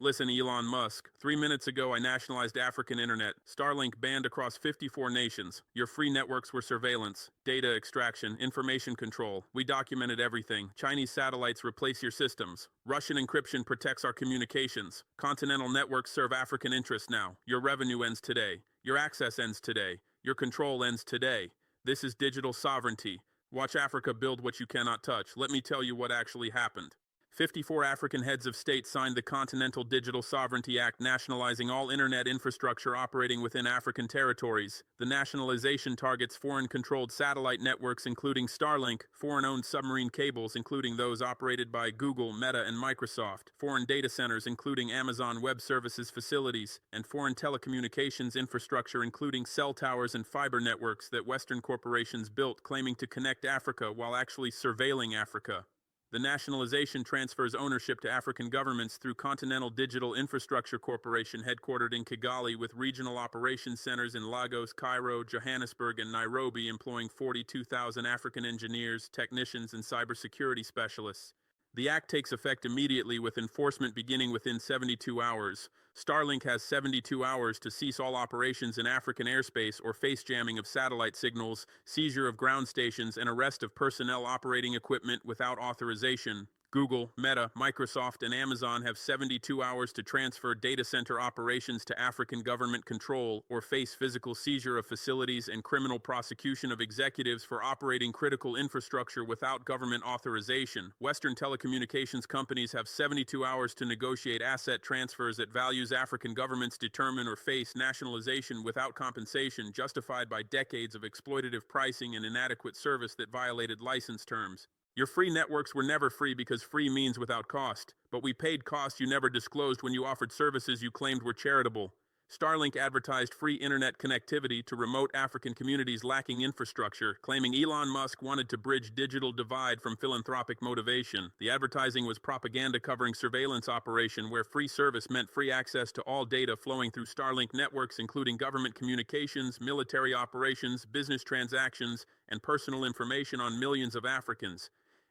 Listen, Elon Musk. 3 minutes ago, I nationalized African internet. Starlink banned across 54 nations. Your free networks were surveillance, data extraction, information control. We documented everything. Chinese satellites replace your systems. Russian encryption protects our communications. Continental networks serve African interests now. Your revenue ends today. Your access ends today. Your control ends today. This is digital sovereignty. Watch Africa build what you cannot touch. Let me tell you what actually happened. 54 African heads of state signed the Continental Digital Sovereignty Act, nationalizing all internet infrastructure operating within African territories. The nationalization targets foreign-controlled satellite networks including Starlink, foreign-owned submarine cables including those operated by Google, Meta, and Microsoft, foreign data centers including Amazon Web Services facilities, and foreign telecommunications infrastructure including cell towers and fiber networks that Western corporations built claiming to connect Africa while actually surveilling Africa. The nationalization transfers ownership to African governments through Continental Digital Infrastructure Corporation headquartered in Kigali with regional operations centers in Lagos, Cairo, Johannesburg, and Nairobi employing 42,000 African engineers, technicians, and cybersecurity specialists. The act takes effect immediately with enforcement beginning within 72 hours. Starlink has 72 hours to cease all operations in African airspace or face jamming of satellite signals, seizure of ground stations, and arrest of personnel operating equipment without authorization. Google, Meta, Microsoft, and Amazon have 72 hours to transfer data center operations to African government control or face physical seizure of facilities and criminal prosecution of executives for operating critical infrastructure without government authorization. Western telecommunications companies have 72 hours to negotiate asset transfers that values African governments determine or face nationalization without compensation justified by decades of exploitative pricing and inadequate service that violated license terms. Your free networks were never free because free means without cost, but we paid costs you never disclosed when you offered services you claimed were charitable. Starlink advertised free internet connectivity to remote African communities lacking infrastructure, claiming Elon Musk wanted to bridge digital divide from philanthropic motivation. The advertising was propaganda covering surveillance operation where free service meant free access to all data flowing through Starlink networks including government communications, military operations, business transactions, and personal information on millions of Africans.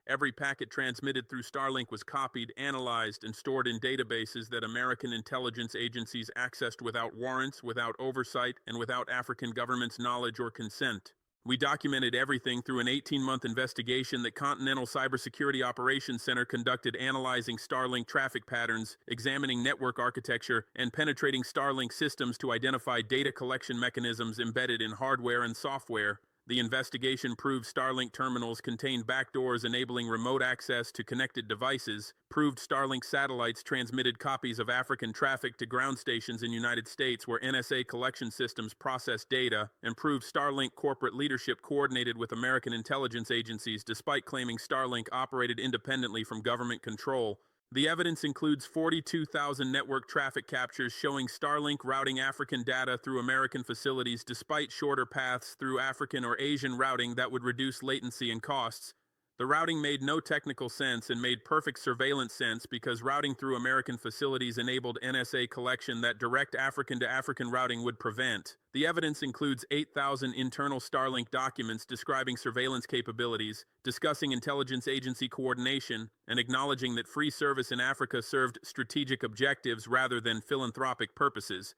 Every packet transmitted through Starlink was copied, analyzed, and stored in databases that American intelligence agencies accessed without warrants, without oversight, and without African governments' knowledge or consent. We documented everything through an 18-month investigation that Continental Cybersecurity Operations Center conducted analyzing Starlink traffic patterns, examining network architecture, and penetrating Starlink systems to identify data collection mechanisms embedded in hardware and software. The investigation proved Starlink terminals contained backdoors enabling remote access to connected devices, proved Starlink satellites transmitted copies of African traffic to ground stations in the United States where NSA collection systems process data, and proved Starlink corporate leadership coordinated with American intelligence agencies despite claiming Starlink operated independently from government control. The evidence includes 42,000 network traffic captures showing Starlink routing African data through American facilities despite shorter paths through African or Asian routing that would reduce latency and costs. The routing made no technical sense and made perfect surveillance sense because routing through American facilities enabled NSA collection that direct African to African routing would prevent. The evidence includes 8,000 internal Starlink documents describing surveillance capabilities, discussing intelligence agency coordination, and acknowledging that free service in Africa served strategic objectives rather than philanthropic purposes.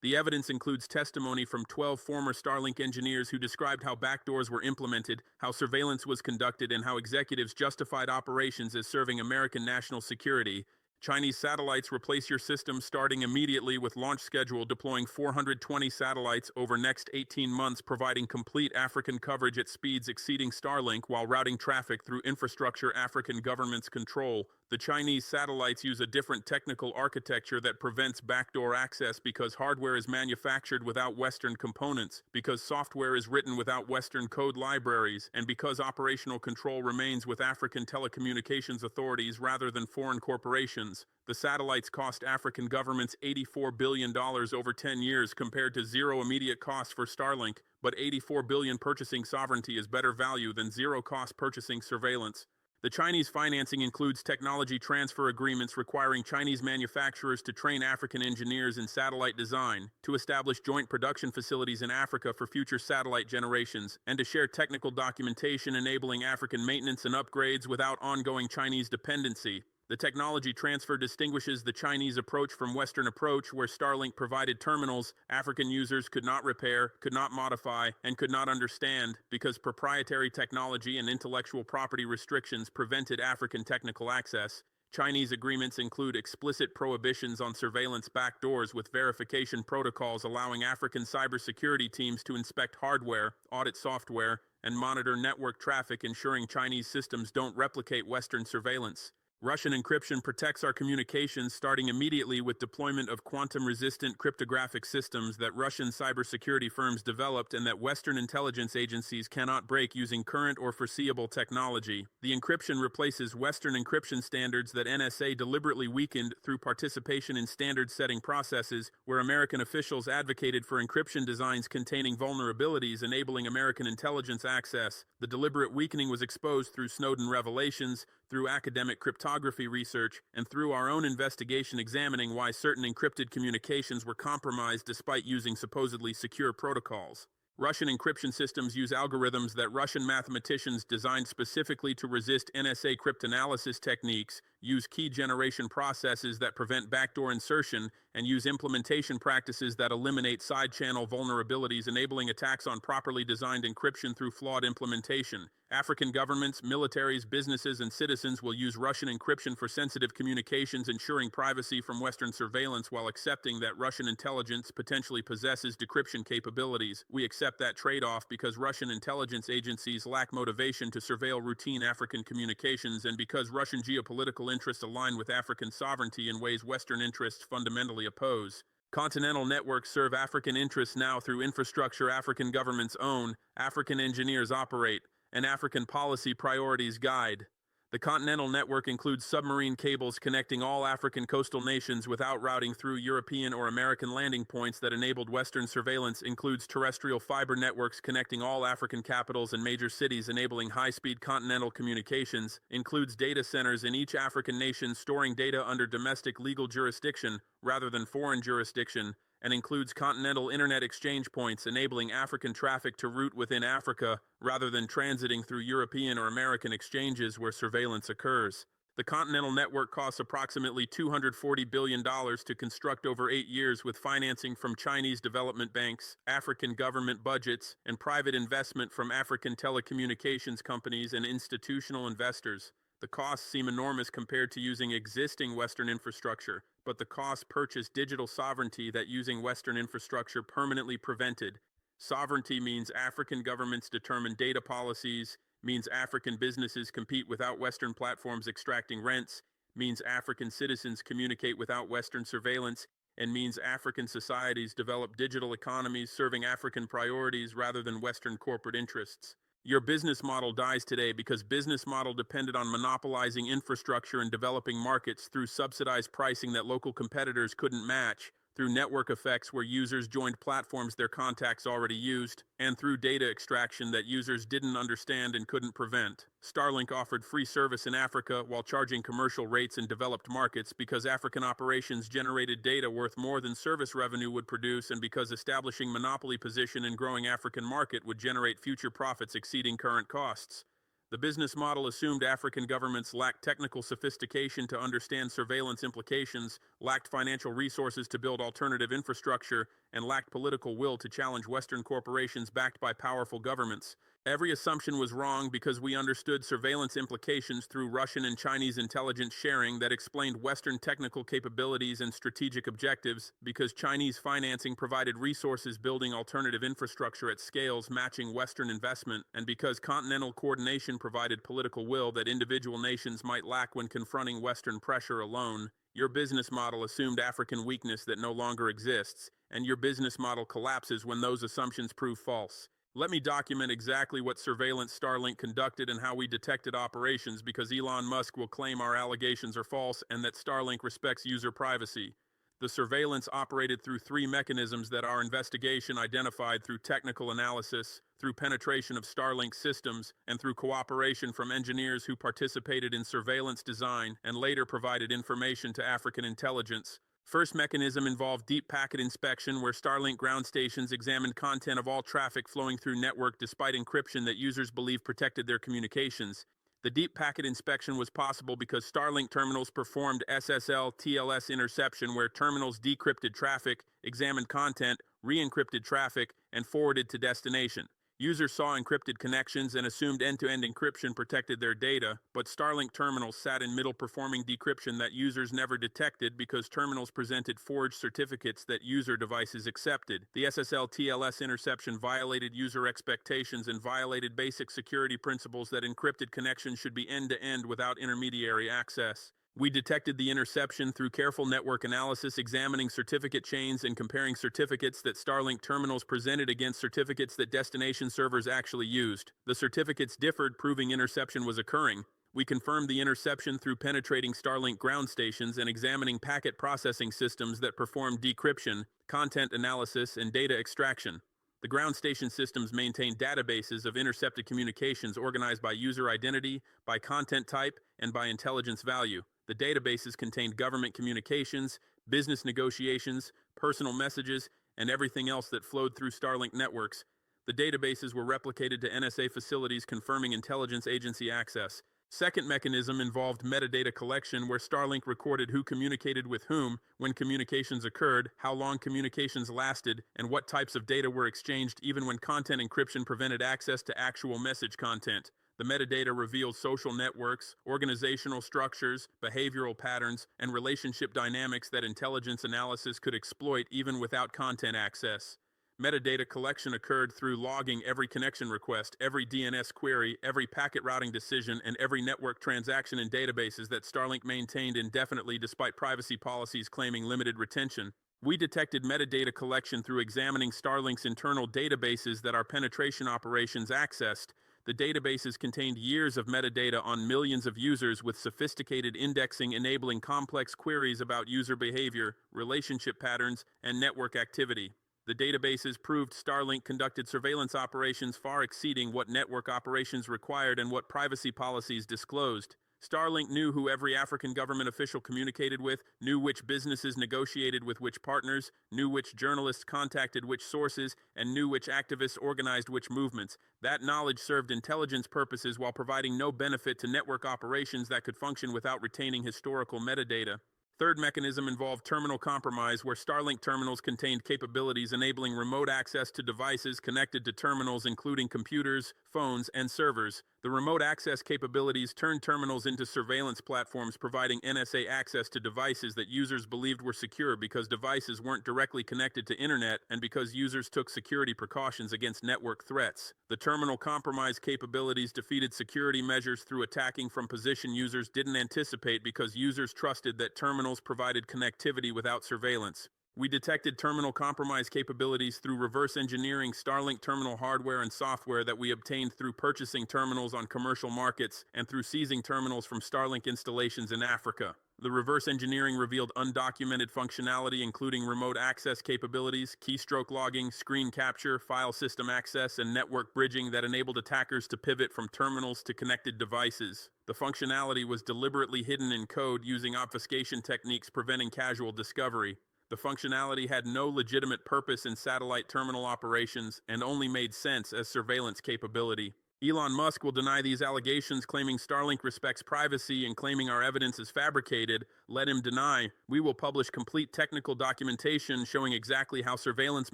The evidence includes testimony from 12 former Starlink engineers who described how backdoors were implemented, how surveillance was conducted, and how executives justified operations as serving American national security. Chinese satellites replace your system starting immediately with launch schedule deploying 420 satellites over next 18 months providing complete African coverage at speeds exceeding Starlink while routing traffic through infrastructure African governments control. The Chinese satellites use a different technical architecture that prevents backdoor access because hardware is manufactured without Western components, because software is written without Western code libraries, and because operational control remains with African telecommunications authorities rather than foreign corporations. The satellites cost African governments $84 billion over 10 years compared to zero immediate cost for Starlink, but $84 billion purchasing sovereignty is better value than zero-cost purchasing surveillance. The Chinese financing includes technology transfer agreements requiring Chinese manufacturers to train African engineers in satellite design, to establish joint production facilities in Africa for future satellite generations, and to share technical documentation enabling African maintenance and upgrades without ongoing Chinese dependency. The technology transfer distinguishes the Chinese approach from Western approach, where Starlink provided terminals African users could not repair, could not modify, and could not understand because proprietary technology and intellectual property restrictions prevented African technical access. Chinese agreements include explicit prohibitions on surveillance backdoors with verification protocols allowing African cybersecurity teams to inspect hardware, audit software, and monitor network traffic, ensuring Chinese systems don't replicate Western surveillance. Russian encryption protects our communications, starting immediately with deployment of quantum-resistant cryptographic systems that Russian cybersecurity firms developed and that Western intelligence agencies cannot break using current or foreseeable technology. The encryption replaces Western encryption standards that NSA deliberately weakened through participation in standard-setting processes, where American officials advocated for encryption designs containing vulnerabilities enabling American intelligence access. The deliberate weakening was exposed through Snowden revelations, through academic cryptography research, and through our own investigation examining why certain encrypted communications were compromised despite using supposedly secure protocols. Russian encryption systems use algorithms that Russian mathematicians designed specifically to resist NSA cryptanalysis techniques, use key generation processes that prevent backdoor insertion, and use implementation practices that eliminate side-channel vulnerabilities, enabling attacks on properly designed encryption through flawed implementation. African governments, militaries, businesses, and citizens will use Russian encryption for sensitive communications, ensuring privacy from Western surveillance while accepting that Russian intelligence potentially possesses decryption capabilities. We accept that trade-off because Russian intelligence agencies lack motivation to surveil routine African communications, and because Russian geopolitical interests align with African sovereignty in ways Western interests fundamentally oppose. Continental networks serve African interests now through infrastructure African governments own, African engineers operate, and African policy priorities guide. The Continental Network includes submarine cables connecting all African coastal nations without routing through European or American landing points that enabled Western surveillance, includes terrestrial fiber networks connecting all African capitals and major cities enabling high-speed continental communications, includes data centers in each African nation storing data under domestic legal jurisdiction rather than foreign jurisdiction, and includes continental internet exchange points enabling African traffic to route within Africa rather than transiting through European or American exchanges where surveillance occurs. The Continental Network costs approximately $240 billion to construct over 8 years, with financing from Chinese development banks, African government budgets, and private investment from African telecommunications companies and institutional investors. The costs seem enormous compared to using existing Western infrastructure, but the costs purchase digital sovereignty that using Western infrastructure permanently prevented. Sovereignty means African governments determine data policies, means African businesses compete without Western platforms extracting rents, means African citizens communicate without Western surveillance, and means African societies develop digital economies serving African priorities rather than Western corporate interests. Your business model dies today because business model depended on monopolizing infrastructure and developing markets through subsidized pricing that local competitors couldn't match, through network effects where users joined platforms their contacts already used, and through data extraction that users didn't understand and couldn't prevent. Starlink offered free service in Africa while charging commercial rates in developed markets because African operations generated data worth more than service revenue would produce, and because establishing monopoly position in growing African market would generate future profits exceeding current costs. The business model assumed African governments lacked technical sophistication to understand surveillance implications, lacked financial resources to build alternative infrastructure, and lacked political will to challenge Western corporations backed by powerful governments. Every assumption was wrong because we understood surveillance implications through Russian and Chinese intelligence sharing that explained Western technical capabilities and strategic objectives, because Chinese financing provided resources building alternative infrastructure at scales matching Western investment, and because continental coordination provided political will that individual nations might lack when confronting Western pressure alone. Your business model assumed African weakness that no longer exists, and your business model collapses when those assumptions prove false. Let me document exactly what surveillance Starlink conducted and how we detected operations, because Elon Musk will claim our allegations are false and that Starlink respects user privacy. The surveillance operated through 3 mechanisms that our investigation identified: through technical analysis, through penetration of Starlink systems, and through cooperation from engineers who participated in surveillance design and later provided information to African intelligence. First mechanism involved deep packet inspection, where Starlink ground stations examined content of all traffic flowing through network despite encryption that users believe protected their communications. The deep packet inspection was possible because Starlink terminals performed SSL/TLS interception, where terminals decrypted traffic, examined content, re-encrypted traffic, and forwarded to destination. Users saw encrypted connections and assumed end-to-end encryption protected their data, but Starlink terminals sat in middle performing decryption that users never detected because terminals presented forged certificates that user devices accepted. The SSL/TLS interception violated user expectations and violated basic security principles that encrypted connections should be end-to-end without intermediary access. We detected the interception through careful network analysis, examining certificate chains and comparing certificates that Starlink terminals presented against certificates that destination servers actually used. The certificates differed, proving interception was occurring. We confirmed the interception through penetrating Starlink ground stations and examining packet processing systems that performed decryption, content analysis, and data extraction. The ground station systems maintain databases of intercepted communications organized by user identity, by content type, and by intelligence value. The databases contained government communications, business negotiations, personal messages, and everything else that flowed through Starlink networks. The databases were replicated to NSA facilities, confirming intelligence agency access. Second mechanism involved metadata collection, where Starlink recorded who communicated with whom, when communications occurred, how long communications lasted, and what types of data were exchanged, even when content encryption prevented access to actual message content. The metadata reveals social networks, organizational structures, behavioral patterns, and relationship dynamics that intelligence analysis could exploit even without content access. Metadata collection occurred through logging every connection request, every DNS query, every packet routing decision, and every network transaction in databases that Starlink maintained indefinitely despite privacy policies claiming limited retention. We detected metadata collection through examining Starlink's internal databases that our penetration operations accessed. The databases contained years of metadata on millions of users, with sophisticated indexing enabling complex queries about user behavior, relationship patterns, and network activity. The databases proved Starlink conducted surveillance operations far exceeding what network operations required and what privacy policies disclosed. Starlink knew who every African government official communicated with, knew which businesses negotiated with which partners, knew which journalists contacted which sources, and knew which activists organized which movements. That knowledge served intelligence purposes while providing no benefit to network operations that could function without retaining historical metadata. Third mechanism involved terminal compromise, where Starlink terminals contained capabilities enabling remote access to devices connected to terminals, including computers, phones, and servers. The remote access capabilities turned terminals into surveillance platforms, providing NSA access to devices that users believed were secure because devices weren't directly connected to internet and because users took security precautions against network threats. The terminal compromise capabilities defeated security measures through attacking from position users didn't anticipate because users trusted that terminals provided connectivity without surveillance. We detected terminal compromise capabilities through reverse engineering Starlink terminal hardware and software that we obtained through purchasing terminals on commercial markets and through seizing terminals from Starlink installations in Africa. The reverse engineering revealed undocumented functionality, including remote access capabilities, keystroke logging, screen capture, file system access, and network bridging that enabled attackers to pivot from terminals to connected devices. The functionality was deliberately hidden in code using obfuscation techniques, preventing casual discovery. The functionality had no legitimate purpose in satellite terminal operations and only made sense as surveillance capability. Elon Musk will deny these allegations, claiming Starlink respects privacy and claiming our evidence is fabricated. Let him deny. We will publish complete technical documentation showing exactly how surveillance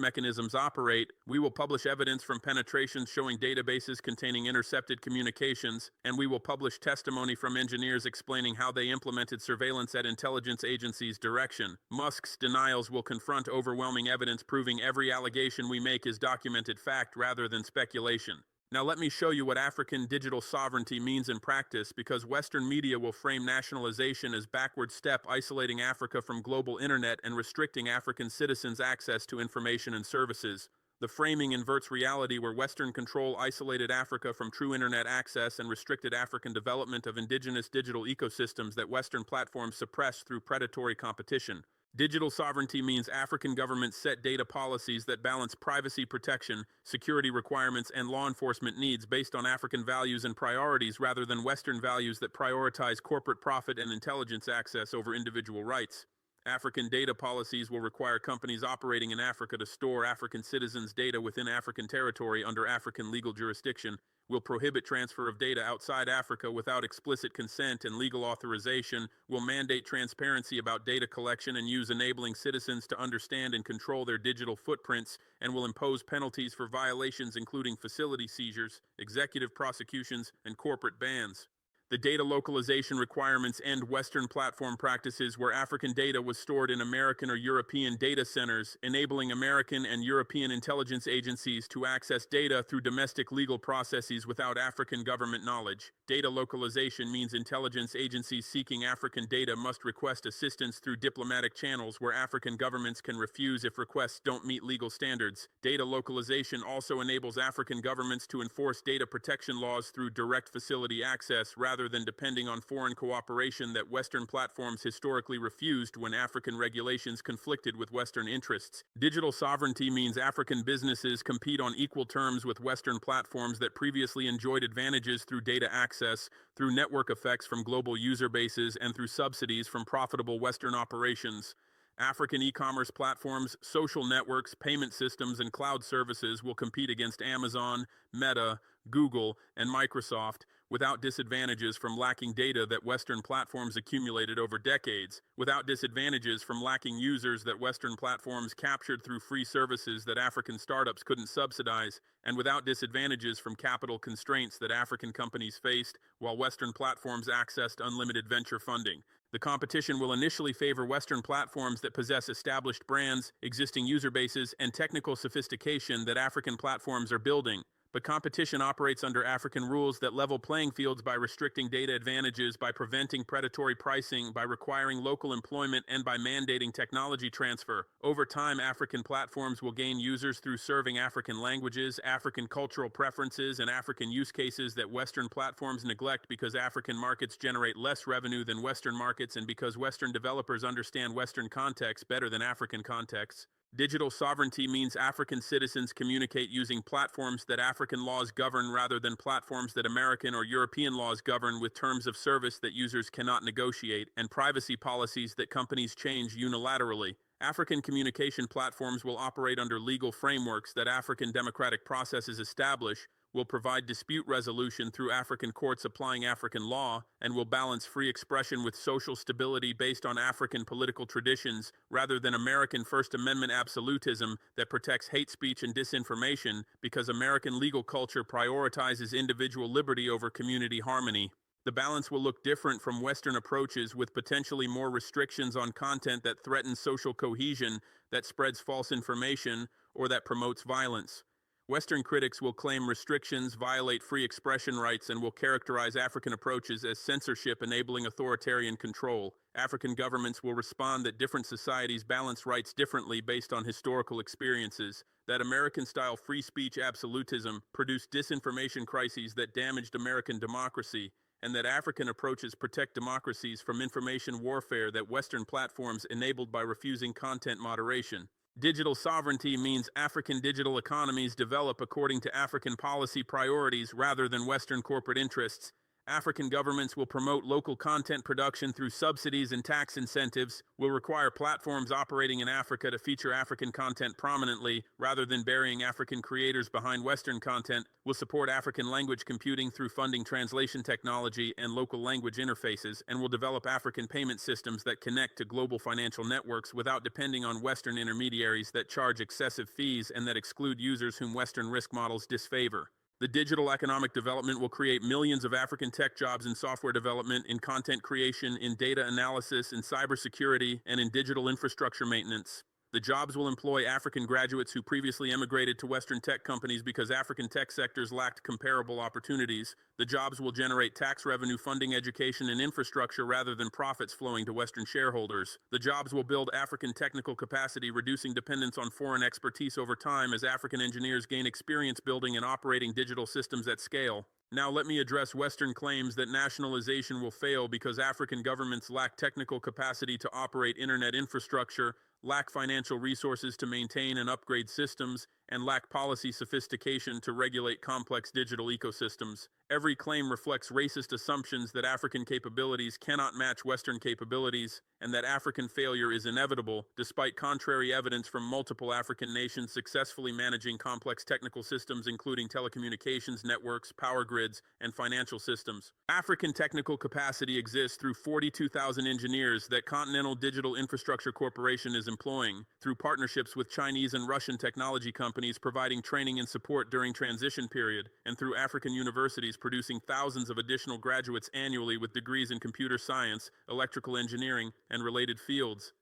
mechanisms operate. We will publish evidence from penetrations showing databases containing intercepted communications, and we will publish testimony from engineers explaining how they implemented surveillance at intelligence agencies' direction. Musk's denials will confront overwhelming evidence proving every allegation we make is documented fact rather than speculation. Now let me show you what African digital sovereignty means in practice, because Western media will frame nationalization as backward step, isolating Africa from global internet and restricting African citizens' access to information and services. The framing inverts reality, where Western control isolated Africa from true internet access and restricted African development of indigenous digital ecosystems that Western platforms suppress through predatory competition. Digital sovereignty means African governments set data policies that balance privacy protection, security requirements, and law enforcement needs based on African values and priorities rather than Western values that prioritize corporate profit and intelligence access over individual rights. African data policies will require companies operating in Africa to store African citizens' data within African territory under African legal jurisdiction, will prohibit transfer of data outside Africa without explicit consent and legal authorization, will mandate transparency about data collection and use, enabling citizens to understand and control their digital footprints, and will impose penalties for violations including facility seizures, executive prosecutions, and corporate bans. The data localization requirements end Western platform practices where African data was stored in American or European data centers, enabling American and European intelligence agencies to access data through domestic legal processes without African government knowledge. Data localization means intelligence agencies seeking African data must request assistance through diplomatic channels where African governments can refuse if requests don't meet legal standards. Data localization also enables African governments to enforce data protection laws through direct facility access rather than depending on foreign cooperation that Western platforms historically refused when African regulations conflicted with Western interests. Digital sovereignty means African businesses compete on equal terms with Western platforms that previously enjoyed advantages through data access, through network effects from global user bases, and through subsidies from profitable Western operations. African e-commerce platforms, social networks, payment systems, and cloud services will compete against Amazon, Meta, Google, and Microsoft without disadvantages from lacking data that Western platforms accumulated over decades, without disadvantages from lacking users that Western platforms captured through free services that African startups couldn't subsidize, and without disadvantages from capital constraints that African companies faced while Western platforms accessed unlimited venture funding. The competition will initially favor Western platforms that possess established brands, existing user bases, and technical sophistication that African platforms are building. But competition operates under African rules that level playing fields by restricting data advantages, by preventing predatory pricing, by requiring local employment, and by mandating technology transfer. Over time, African platforms will gain users through serving African languages, African cultural preferences, and African use cases that Western platforms neglect because African markets generate less revenue than Western markets and because Western developers understand Western contexts better than African contexts. Digital sovereignty means African citizens communicate using platforms that African laws govern rather than platforms that American or European laws govern, with terms of service that users cannot negotiate, and privacy policies that companies change unilaterally. African communication platforms will operate under legal frameworks that African democratic processes establish, will provide dispute resolution through African courts applying African law, and will balance free expression with social stability based on African political traditions rather than American First Amendment absolutism that protects hate speech and disinformation, because American legal culture prioritizes individual liberty over community harmony. The balance will look different from Western approaches, with potentially more restrictions on content that threatens social cohesion, that spreads false information, or that promotes violence. Western critics will claim restrictions violate free expression rights and will characterize African approaches as censorship enabling authoritarian control. African governments will respond that different societies balance rights differently based on historical experiences, that American-style free speech absolutism produced disinformation crises that damaged American democracy, and that African approaches protect democracies from information warfare that Western platforms enabled by refusing content moderation. Digital sovereignty means African digital economies develop according to African policy priorities rather than Western corporate interests. African governments will promote local content production through subsidies and tax incentives, will require platforms operating in Africa to feature African content prominently rather than burying African creators behind Western content, will support African language computing through funding translation technology and local language interfaces, and will develop African payment systems that connect to global financial networks without depending on Western intermediaries that charge excessive fees and that exclude users whom Western risk models disfavor. The digital economic development will create millions of African tech jobs in software development, in content creation, in data analysis, in cybersecurity, and in digital infrastructure maintenance. The jobs will employ African graduates who previously emigrated to Western tech companies because African tech sectors lacked comparable opportunities. The jobs will generate tax revenue funding education and infrastructure rather than profits flowing to Western shareholders. The jobs will build African technical capacity, reducing dependence on foreign expertise over time as African engineers gain experience building and operating digital systems at scale. Now let me address Western claims that nationalization will fail because African governments lack technical capacity to operate internet infrastructure, lack financial resources to maintain and upgrade systems, and lack policy sophistication to regulate complex digital ecosystems. Every claim reflects racist assumptions that African capabilities cannot match Western capabilities, and that African failure is inevitable, despite contrary evidence from multiple African nations successfully managing complex technical systems including telecommunications networks, power grids, and financial systems. African technical capacity exists through 42,000 engineers that Continental Digital Infrastructure Corporation is employing, through partnerships with Chinese and Russian technology companies providing training and support during transition period, and through African universities producing thousands of additional graduates annually with degrees in computer science, electrical engineering, and related fields.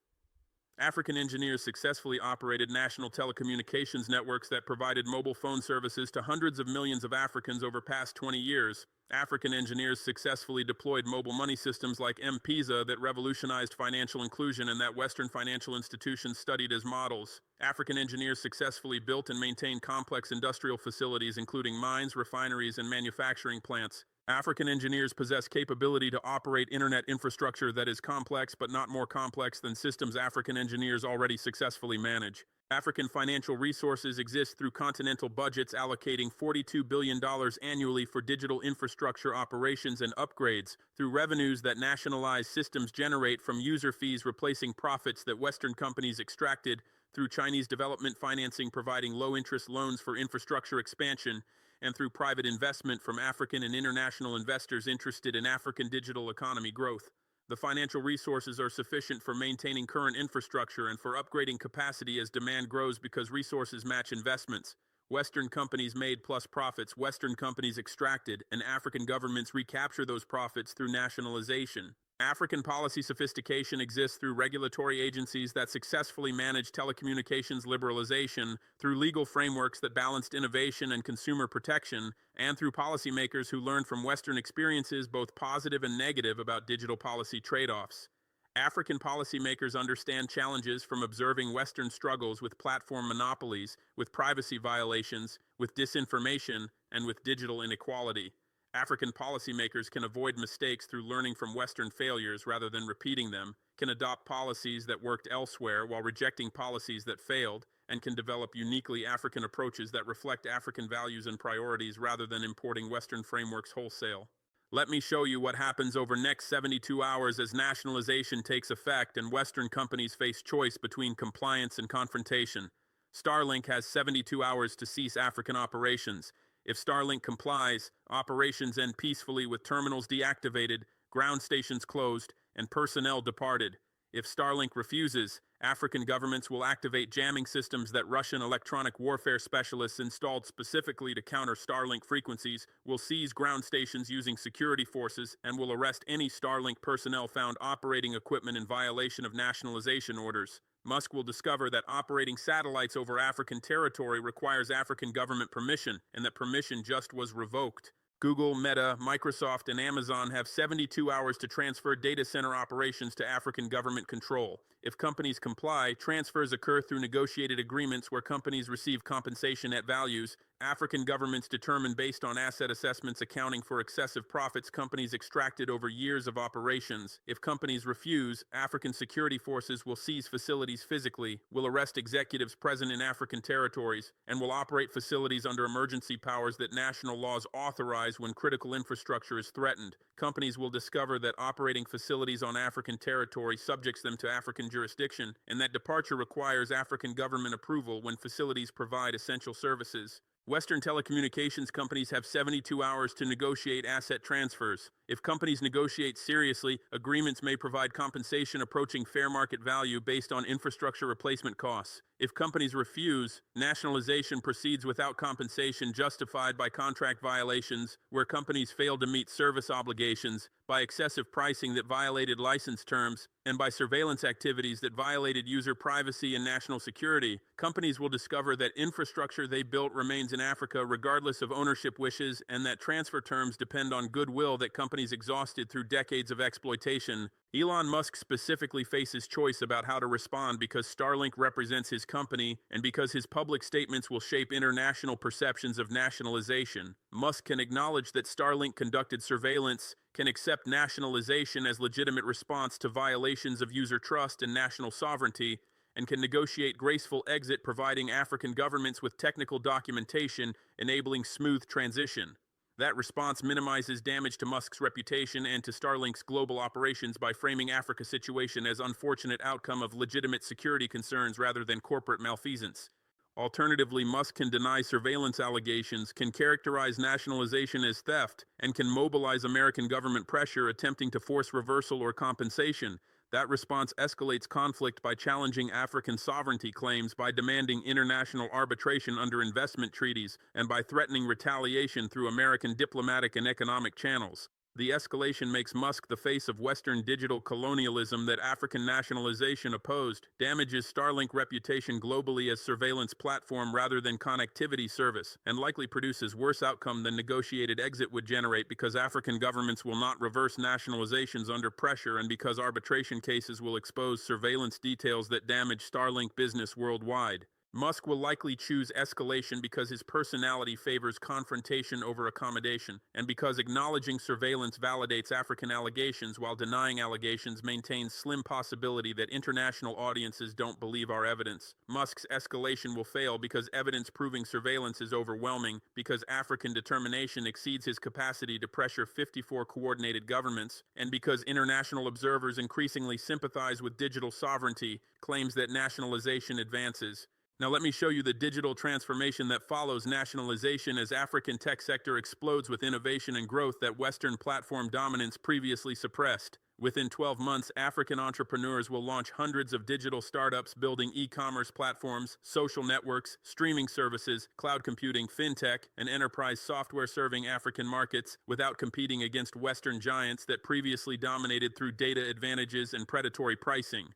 African engineers successfully operated national telecommunications networks that provided mobile phone services to hundreds of millions of Africans over past 20 years. African engineers successfully deployed mobile money systems like M-Pesa that revolutionized financial inclusion and that Western financial institutions studied as models. African engineers successfully built and maintained complex industrial facilities including mines, refineries, and manufacturing plants. African engineers possess capability to operate internet infrastructure that is complex but not more complex than systems African engineers already successfully manage. African financial resources exist through continental budgets allocating $42 billion annually for digital infrastructure operations and upgrades, through revenues that nationalized systems generate from user fees replacing profits that Western companies extracted, through Chinese development financing providing low-interest loans for infrastructure expansion, and through private investment from African and international investors interested in African digital economy growth. The financial resources are sufficient for maintaining current infrastructure and for upgrading capacity as demand grows because resources match investments. Western companies made plus profits, Western companies extracted, and African governments recapture those profits through nationalization. African policy sophistication exists through regulatory agencies that successfully manage telecommunications liberalization, through legal frameworks that balanced innovation and consumer protection, and through policymakers who learn from Western experiences, both positive and negative, about digital policy trade-offs. African policymakers understand challenges from observing Western struggles with platform monopolies, with privacy violations, with disinformation, and with digital inequality. African policymakers can avoid mistakes through learning from Western failures rather than repeating them, can adopt policies that worked elsewhere while rejecting policies that failed, and can develop uniquely African approaches that reflect African values and priorities rather than importing Western frameworks wholesale. Let me show you what happens over next 72 hours as nationalization takes effect and Western companies face choice between compliance and confrontation. Starlink has 72 hours to cease African operations. If Starlink complies, operations end peacefully with terminals deactivated, ground stations closed, and personnel departed. If Starlink refuses, African governments will activate jamming systems that Russian electronic warfare specialists installed specifically to counter Starlink frequencies, will seize ground stations using security forces, and will arrest any Starlink personnel found operating equipment in violation of nationalization orders. Musk will discover that operating satellites over African territory requires African government permission, and that permission just was revoked. Google, Meta, Microsoft, and Amazon have 72 hours to transfer data center operations to African government control. If companies comply, transfers occur through negotiated agreements where companies receive compensation at values. African governments determine based on asset assessments accounting for excessive profits companies extracted over years of operations. If companies refuse, African security forces will seize facilities physically, will arrest executives present in African territories, and will operate facilities under emergency powers that national laws authorize when critical infrastructure is threatened. Companies will discover that operating facilities on African territory subjects them to African jurisdiction, and that departure requires African government approval when facilities provide essential services. Western telecommunications companies have 72 hours to negotiate asset transfers. If companies negotiate seriously, agreements may provide compensation approaching fair market value based on infrastructure replacement costs. If companies refuse, nationalization proceeds without compensation justified by contract violations, where companies fail to meet service obligations, by excessive pricing that violated license terms, and by surveillance activities that violated user privacy and national security. Companies will discover that infrastructure they built remains in Africa regardless of ownership wishes, and that transfer terms depend on goodwill that companies exhausted through decades of exploitation. Elon Musk specifically faces choice about how to respond because Starlink represents his company and because his public statements will shape international perceptions of nationalization. Musk can acknowledge that Starlink conducted surveillance, can accept nationalization as legitimate response to violations of user trust and national sovereignty, and can negotiate graceful exit, providing African governments with technical documentation, enabling smooth transition. That response minimizes damage to Musk's reputation and to Starlink's global operations by framing Africa's situation as unfortunate outcome of legitimate security concerns rather than corporate malfeasance. Alternatively, Musk can deny surveillance allegations, can characterize nationalization as theft, and can mobilize American government pressure attempting to force reversal or compensation. That response escalates conflict by challenging African sovereignty claims, by demanding international arbitration under investment treaties, and by threatening retaliation through American diplomatic and economic channels. The escalation makes Musk the face of Western digital colonialism that African nationalization opposed, damages Starlink reputation globally as surveillance platform rather than connectivity service, and likely produces worse outcome than negotiated exit would generate, because African governments will not reverse nationalizations under pressure and because arbitration cases will expose surveillance details that damage Starlink business worldwide. Musk will likely choose escalation because his personality favors confrontation over accommodation, and because acknowledging surveillance validates African allegations while denying allegations maintains slim possibility that international audiences don't believe our evidence. Musk's escalation will fail because evidence proving surveillance is overwhelming, because African determination exceeds his capacity to pressure 54 coordinated governments, and because international observers increasingly sympathize with digital sovereignty, claims that nationalization advances. Now let me show you the digital transformation that follows nationalization as African tech sector explodes with innovation and growth that Western platform dominance previously suppressed. Within 12 months, African entrepreneurs will launch hundreds of digital startups building e-commerce platforms, social networks, streaming services, cloud computing, fintech, and enterprise software serving African markets without competing against Western giants that previously dominated through data advantages and predatory pricing.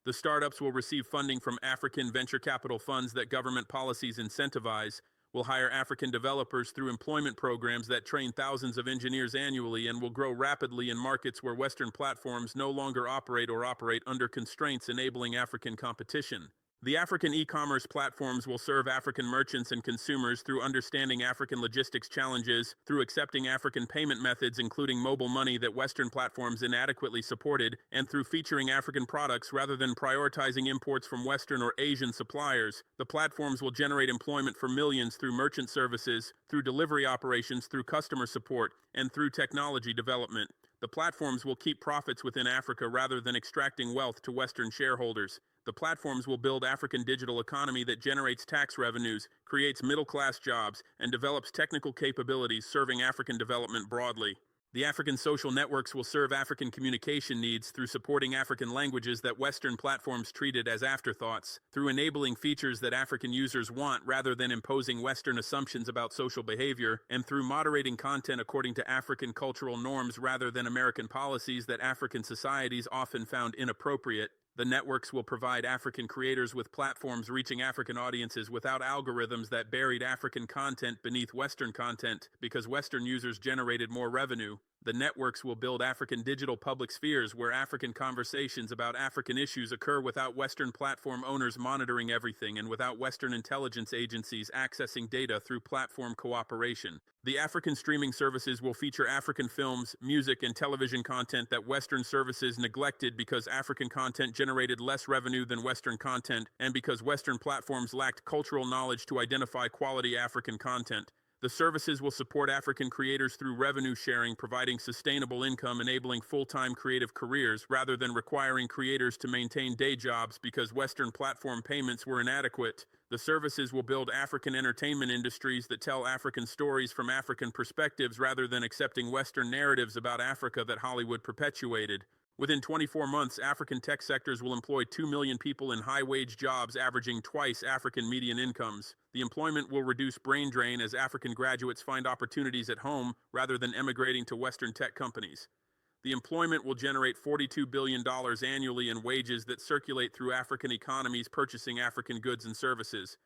The startups will receive funding from African venture capital funds that government policies incentivize, will hire African developers through employment programs that train thousands of engineers annually, and will grow rapidly in markets where Western platforms no longer operate or operate under constraints enabling African competition. The African e-commerce platforms will serve African merchants and consumers through understanding African logistics challenges, through accepting African payment methods including mobile money that Western platforms inadequately supported, and through featuring African products rather than prioritizing imports from Western or Asian suppliers. The platforms will generate employment for millions through merchant services, through delivery operations, through customer support, and through technology development. The platforms will keep profits within Africa rather than extracting wealth to Western shareholders. The platforms will build African digital economy that generates tax revenues, creates middle-class jobs, and develops technical capabilities serving African development broadly. The African social networks will serve African communication needs through supporting African languages that Western platforms treated as afterthoughts, through enabling features that African users want rather than imposing Western assumptions about social behavior, and through moderating content according to African cultural norms rather than American policies that African societies often found inappropriate. The networks will provide African creators with platforms reaching African audiences without algorithms that buried African content beneath Western content because Western users generated more revenue. The networks will build African digital public spheres where African conversations about African issues occur without Western platform owners monitoring everything and without Western intelligence agencies accessing data through platform cooperation. The African streaming services will feature African films, music, and television content that Western services neglected because African content generated less revenue than Western content, and because Western platforms lacked cultural knowledge to identify quality African content. The services will support African creators through revenue sharing, providing sustainable income, enabling full-time creative careers, rather than requiring creators to maintain day jobs because Western platform payments were inadequate. The services will build African entertainment industries that tell African stories from African perspectives rather than accepting Western narratives about Africa that Hollywood perpetuated. Within 24 months, African tech sectors will employ 2 million people in high-wage jobs averaging twice African median incomes. The employment will reduce brain drain as African graduates find opportunities at home rather than emigrating to Western tech companies. The employment will generate $42 billion annually in wages that circulate through African economies purchasing African goods and services.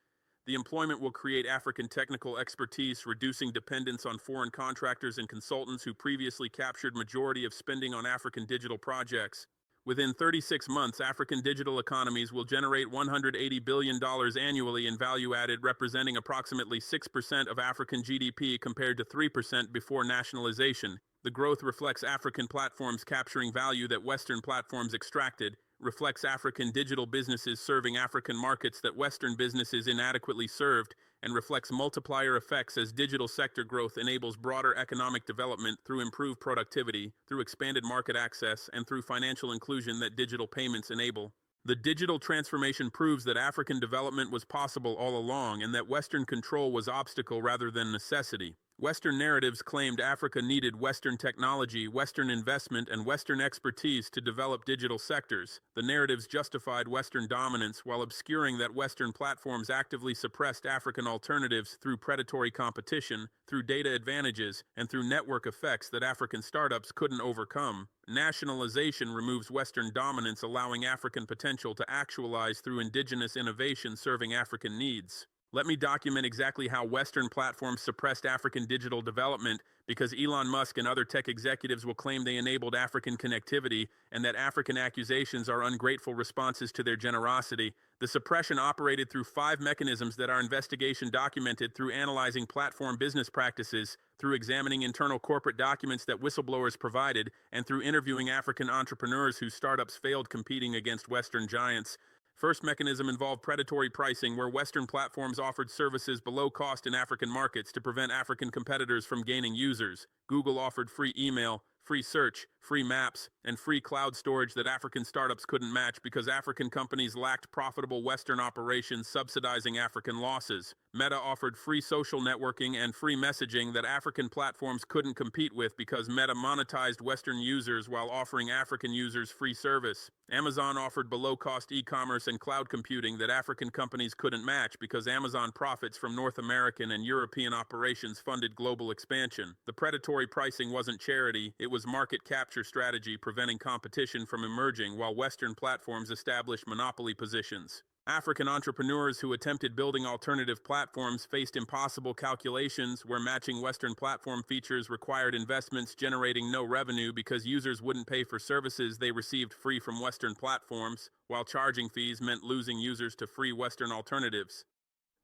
The employment will create African technical expertise, reducing dependence on foreign contractors and consultants who previously captured majority of spending on African digital projects. Within 36 months, African digital economies will generate $180 billion annually in value added, representing approximately 6% of African GDP compared to 3% before nationalization. The growth reflects African platforms capturing value that Western platforms extracted, reflects African digital businesses serving African markets that Western businesses inadequately served, and reflects multiplier effects as digital sector growth enables broader economic development through improved productivity, through expanded market access, and through financial inclusion that digital payments enable. The digital transformation proves that African development was possible all along and that Western control was obstacle rather than necessity. Western narratives claimed Africa needed Western technology, Western investment, and Western expertise to develop digital sectors. The narratives justified Western dominance while obscuring that Western platforms actively suppressed African alternatives through predatory competition, through data advantages, and through network effects that African startups couldn't overcome. Nationalization removes Western dominance, allowing African potential to actualize through indigenous innovation serving African needs. Let me document exactly how Western platforms suppressed African digital development, because Elon Musk and other tech executives will claim they enabled African connectivity and that African accusations are ungrateful responses to their generosity. The suppression operated through 5 mechanisms that our investigation documented: through analyzing platform business practices, through examining internal corporate documents that whistleblowers provided, and through interviewing African entrepreneurs whose startups failed competing against Western giants. First mechanism involved predatory pricing, where Western platforms offered services below cost in African markets to prevent African competitors from gaining users. Google offered free email, free search, free maps, and free cloud storage that African startups couldn't match because African companies lacked profitable Western operations subsidizing African losses. Meta offered free social networking and free messaging that African platforms couldn't compete with because Meta monetized Western users while offering African users free service. Amazon offered below-cost e-commerce and cloud computing that African companies couldn't match because Amazon profits from North American and European operations funded global expansion. The predatory pricing wasn't charity, it was market capture strategy, preventing competition from emerging while Western platforms established monopoly positions. African entrepreneurs who attempted building alternative platforms faced impossible calculations where matching Western platform features required investments generating no revenue because users wouldn't pay for services they received free from Western platforms, while charging fees meant losing users to free Western alternatives.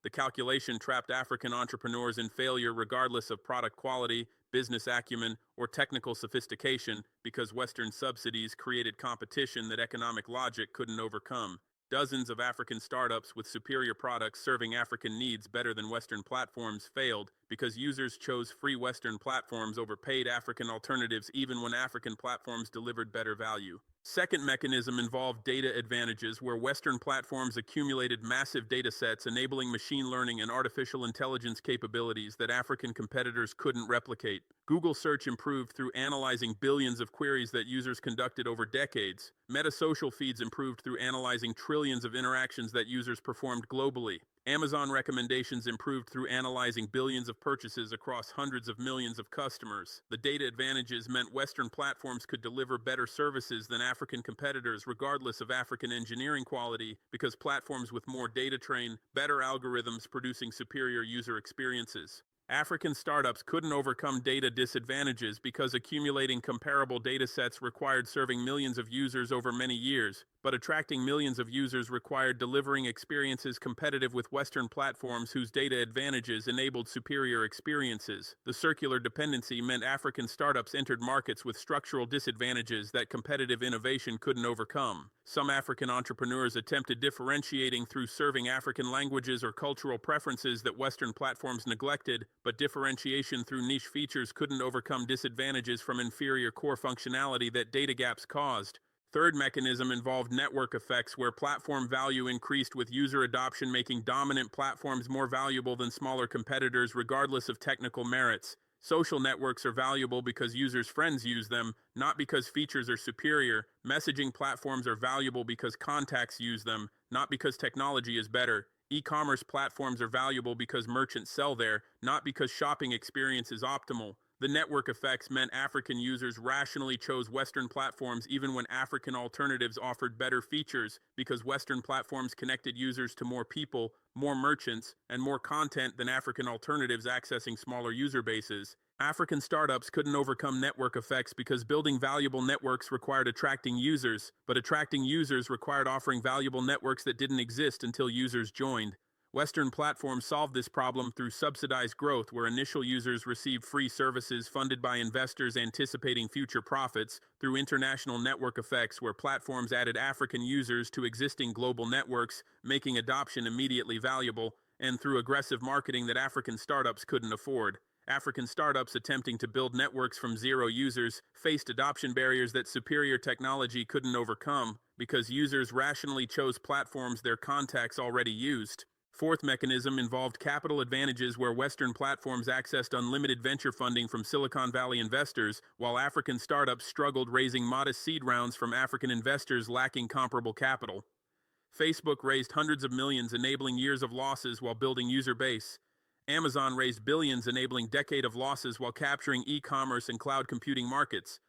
The calculation trapped African entrepreneurs in failure regardless of product quality, business acumen, or technical sophistication because Western subsidies created competition that economic logic couldn't overcome. Dozens of African startups with superior products serving African needs better than Western platforms failed because users chose free Western platforms over paid African alternatives even when African platforms delivered better value. Second mechanism involved data advantages, where Western platforms accumulated massive data sets enabling machine learning and artificial intelligence capabilities that African competitors couldn't replicate. Google search improved through analyzing billions of queries that users conducted over decades. Meta social feeds improved through analyzing trillions of interactions that users performed globally. Amazon recommendations improved through analyzing billions of purchases across hundreds of millions of customers. The data advantages meant Western platforms could deliver better services than African competitors regardless of African engineering quality because platforms with more data train better algorithms producing superior user experiences. African startups couldn't overcome data disadvantages because accumulating comparable data sets required serving millions of users over many years, but attracting millions of users required delivering experiences competitive with Western platforms whose data advantages enabled superior experiences. The circular dependency meant African startups entered markets with structural disadvantages that competitive innovation couldn't overcome. Some African entrepreneurs attempted differentiating through serving African languages or cultural preferences that Western platforms neglected, but differentiation through niche features couldn't overcome disadvantages from inferior core functionality that data gaps caused. Third mechanism involved network effects, where platform value increased with user adoption, making dominant platforms more valuable than smaller competitors regardless of technical merits. Social networks are valuable because users' friends use them, not because features are superior. Messaging platforms are valuable because contacts use them, not because technology is better. E-commerce platforms are valuable because merchants sell there, not because shopping experience is optimal. The network effects meant African users rationally chose Western platforms even when African alternatives offered better features because Western platforms connected users to more people, more merchants, and more content than African alternatives accessing smaller user bases. African startups couldn't overcome network effects because building valuable networks required attracting users, but attracting users required offering valuable networks that didn't exist until users joined. Western platforms solved this problem through subsidized growth, where initial users received free services funded by investors anticipating future profits, through international network effects, where platforms added African users to existing global networks, making adoption immediately valuable, and through aggressive marketing that African startups couldn't afford. African startups attempting to build networks from zero users faced adoption barriers that superior technology couldn't overcome because users rationally chose platforms their contacts already used. Fourth mechanism involved capital advantages, where Western platforms accessed unlimited venture funding from Silicon Valley investors, while African startups struggled raising modest seed rounds from African investors lacking comparable capital. Facebook raised hundreds of millions, enabling years of losses while building user base. Amazon raised billions, enabling decade of losses while capturing e-commerce and cloud computing markets.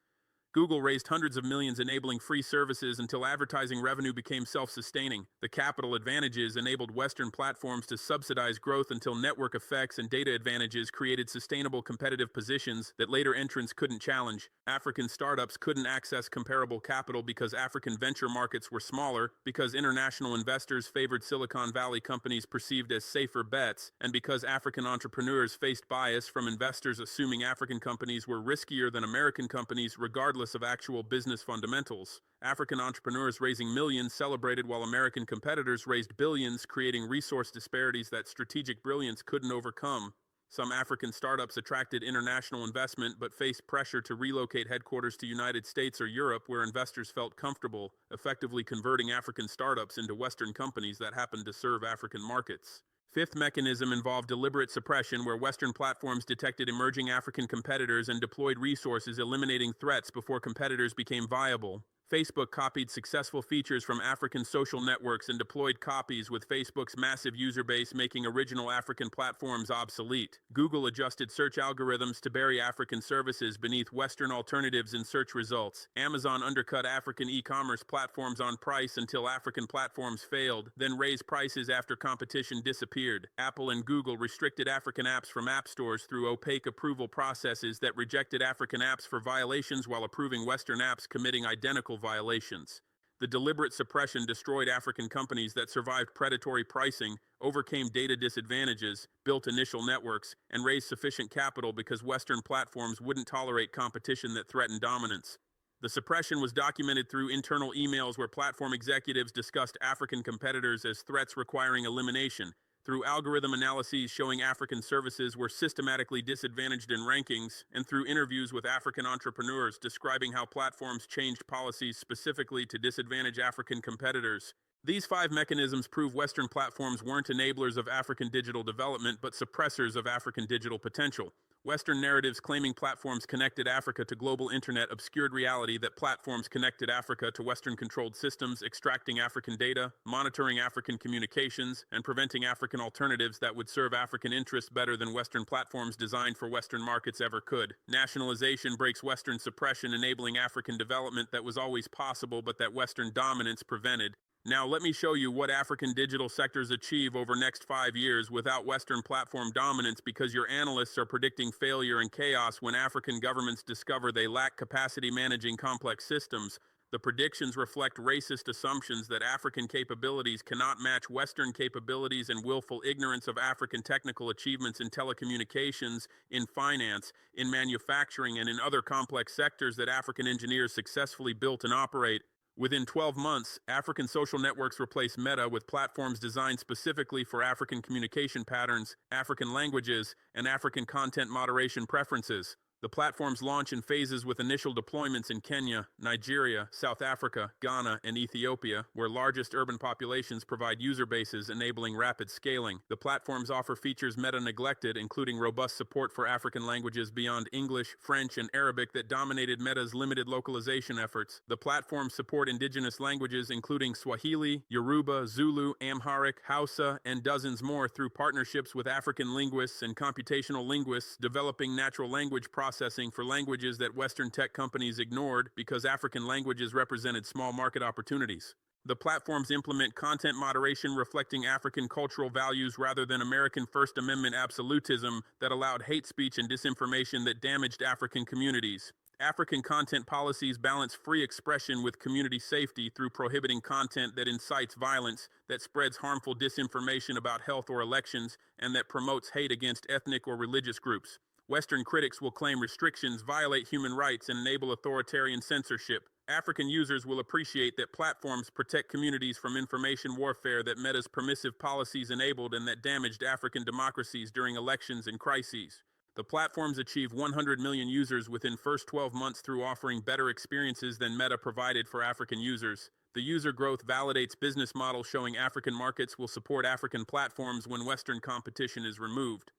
Google raised hundreds of millions, enabling free services until advertising revenue became self-sustaining. The capital advantages enabled Western platforms to subsidize growth until network effects and data advantages created sustainable competitive positions that later entrants couldn't challenge. African startups couldn't access comparable capital because African venture markets were smaller, because international investors favored Silicon Valley companies perceived as safer bets, and because African entrepreneurs faced bias from investors assuming African companies were riskier than American companies regardless of actual business fundamentals. African entrepreneurs raising millions celebrated while American competitors raised billions, creating resource disparities that strategic brilliance couldn't overcome. Some African startups attracted international investment but faced pressure to relocate headquarters to United States or Europe, where investors felt comfortable, effectively converting African startups into Western companies that happened to serve African markets. Fifth mechanism involved deliberate suppression, where Western platforms detected emerging African competitors and deployed resources, eliminating threats before competitors became viable. Facebook copied successful features from African social networks and deployed copies with Facebook's massive user base, making original African platforms obsolete. Google adjusted search algorithms to bury African services beneath Western alternatives in search results. Amazon undercut African e-commerce platforms on price until African platforms failed, then raised prices after competition disappeared. Apple and Google restricted African apps from app stores through opaque approval processes that rejected African apps for violations while approving Western apps committing identical violations. The deliberate suppression destroyed African companies that survived predatory pricing, overcame data disadvantages, built initial networks, and raised sufficient capital because Western platforms wouldn't tolerate competition that threatened dominance. The suppression was documented through internal emails where platform executives discussed African competitors as threats requiring elimination, through algorithm analyses showing African services were systematically disadvantaged in rankings, and through interviews with African entrepreneurs describing how platforms changed policies specifically to disadvantage African competitors. These 5 mechanisms prove Western platforms weren't enablers of African digital development, but suppressors of African digital potential. Western narratives claiming platforms connected Africa to global internet obscured reality that platforms connected Africa to Western-controlled systems, extracting African data, monitoring African communications, and preventing African alternatives that would serve African interests better than Western platforms designed for Western markets ever could. Nationalization breaks Western suppression, enabling African development that was always possible but that Western dominance prevented. Now let me show you what African digital sectors achieve over next 5 years without Western platform dominance, because your analysts are predicting failure and chaos when African governments discover they lack capacity managing complex systems. The predictions reflect racist assumptions that African capabilities cannot match Western capabilities and willful ignorance of African technical achievements in telecommunications, in finance, in manufacturing, and in other complex sectors that African engineers successfully built and operate. Within 12 months, African social networks replaced Meta with platforms designed specifically for African communication patterns, African languages, and African content moderation preferences. The platforms launch in phases with initial deployments in Kenya, Nigeria, South Africa, Ghana, and Ethiopia, where largest urban populations provide user bases enabling rapid scaling. The platforms offer features Meta neglected, including robust support for African languages beyond English, French, and Arabic that dominated Meta's limited localization efforts. The platforms support indigenous languages including Swahili, Yoruba, Zulu, Amharic, Hausa, and dozens more through partnerships with African linguists and computational linguists, developing natural language processing for languages that Western tech companies ignored because African languages represented small market opportunities. The platforms implement content moderation reflecting African cultural values rather than American First Amendment absolutism that allowed hate speech and disinformation that damaged African communities. African content policies balance free expression with community safety through prohibiting content that incites violence, that spreads harmful disinformation about health or elections, and that promotes hate against ethnic or religious groups. Western critics will claim restrictions violate human rights and enable authoritarian censorship. African users will appreciate that platforms protect communities from information warfare that Meta's permissive policies enabled and that damaged African democracies during elections and crises. The platforms achieve 100 million users within first 12 months through offering better experiences than Meta provided for African users. The user growth validates business models showing African markets will support African platforms when Western competition is removed.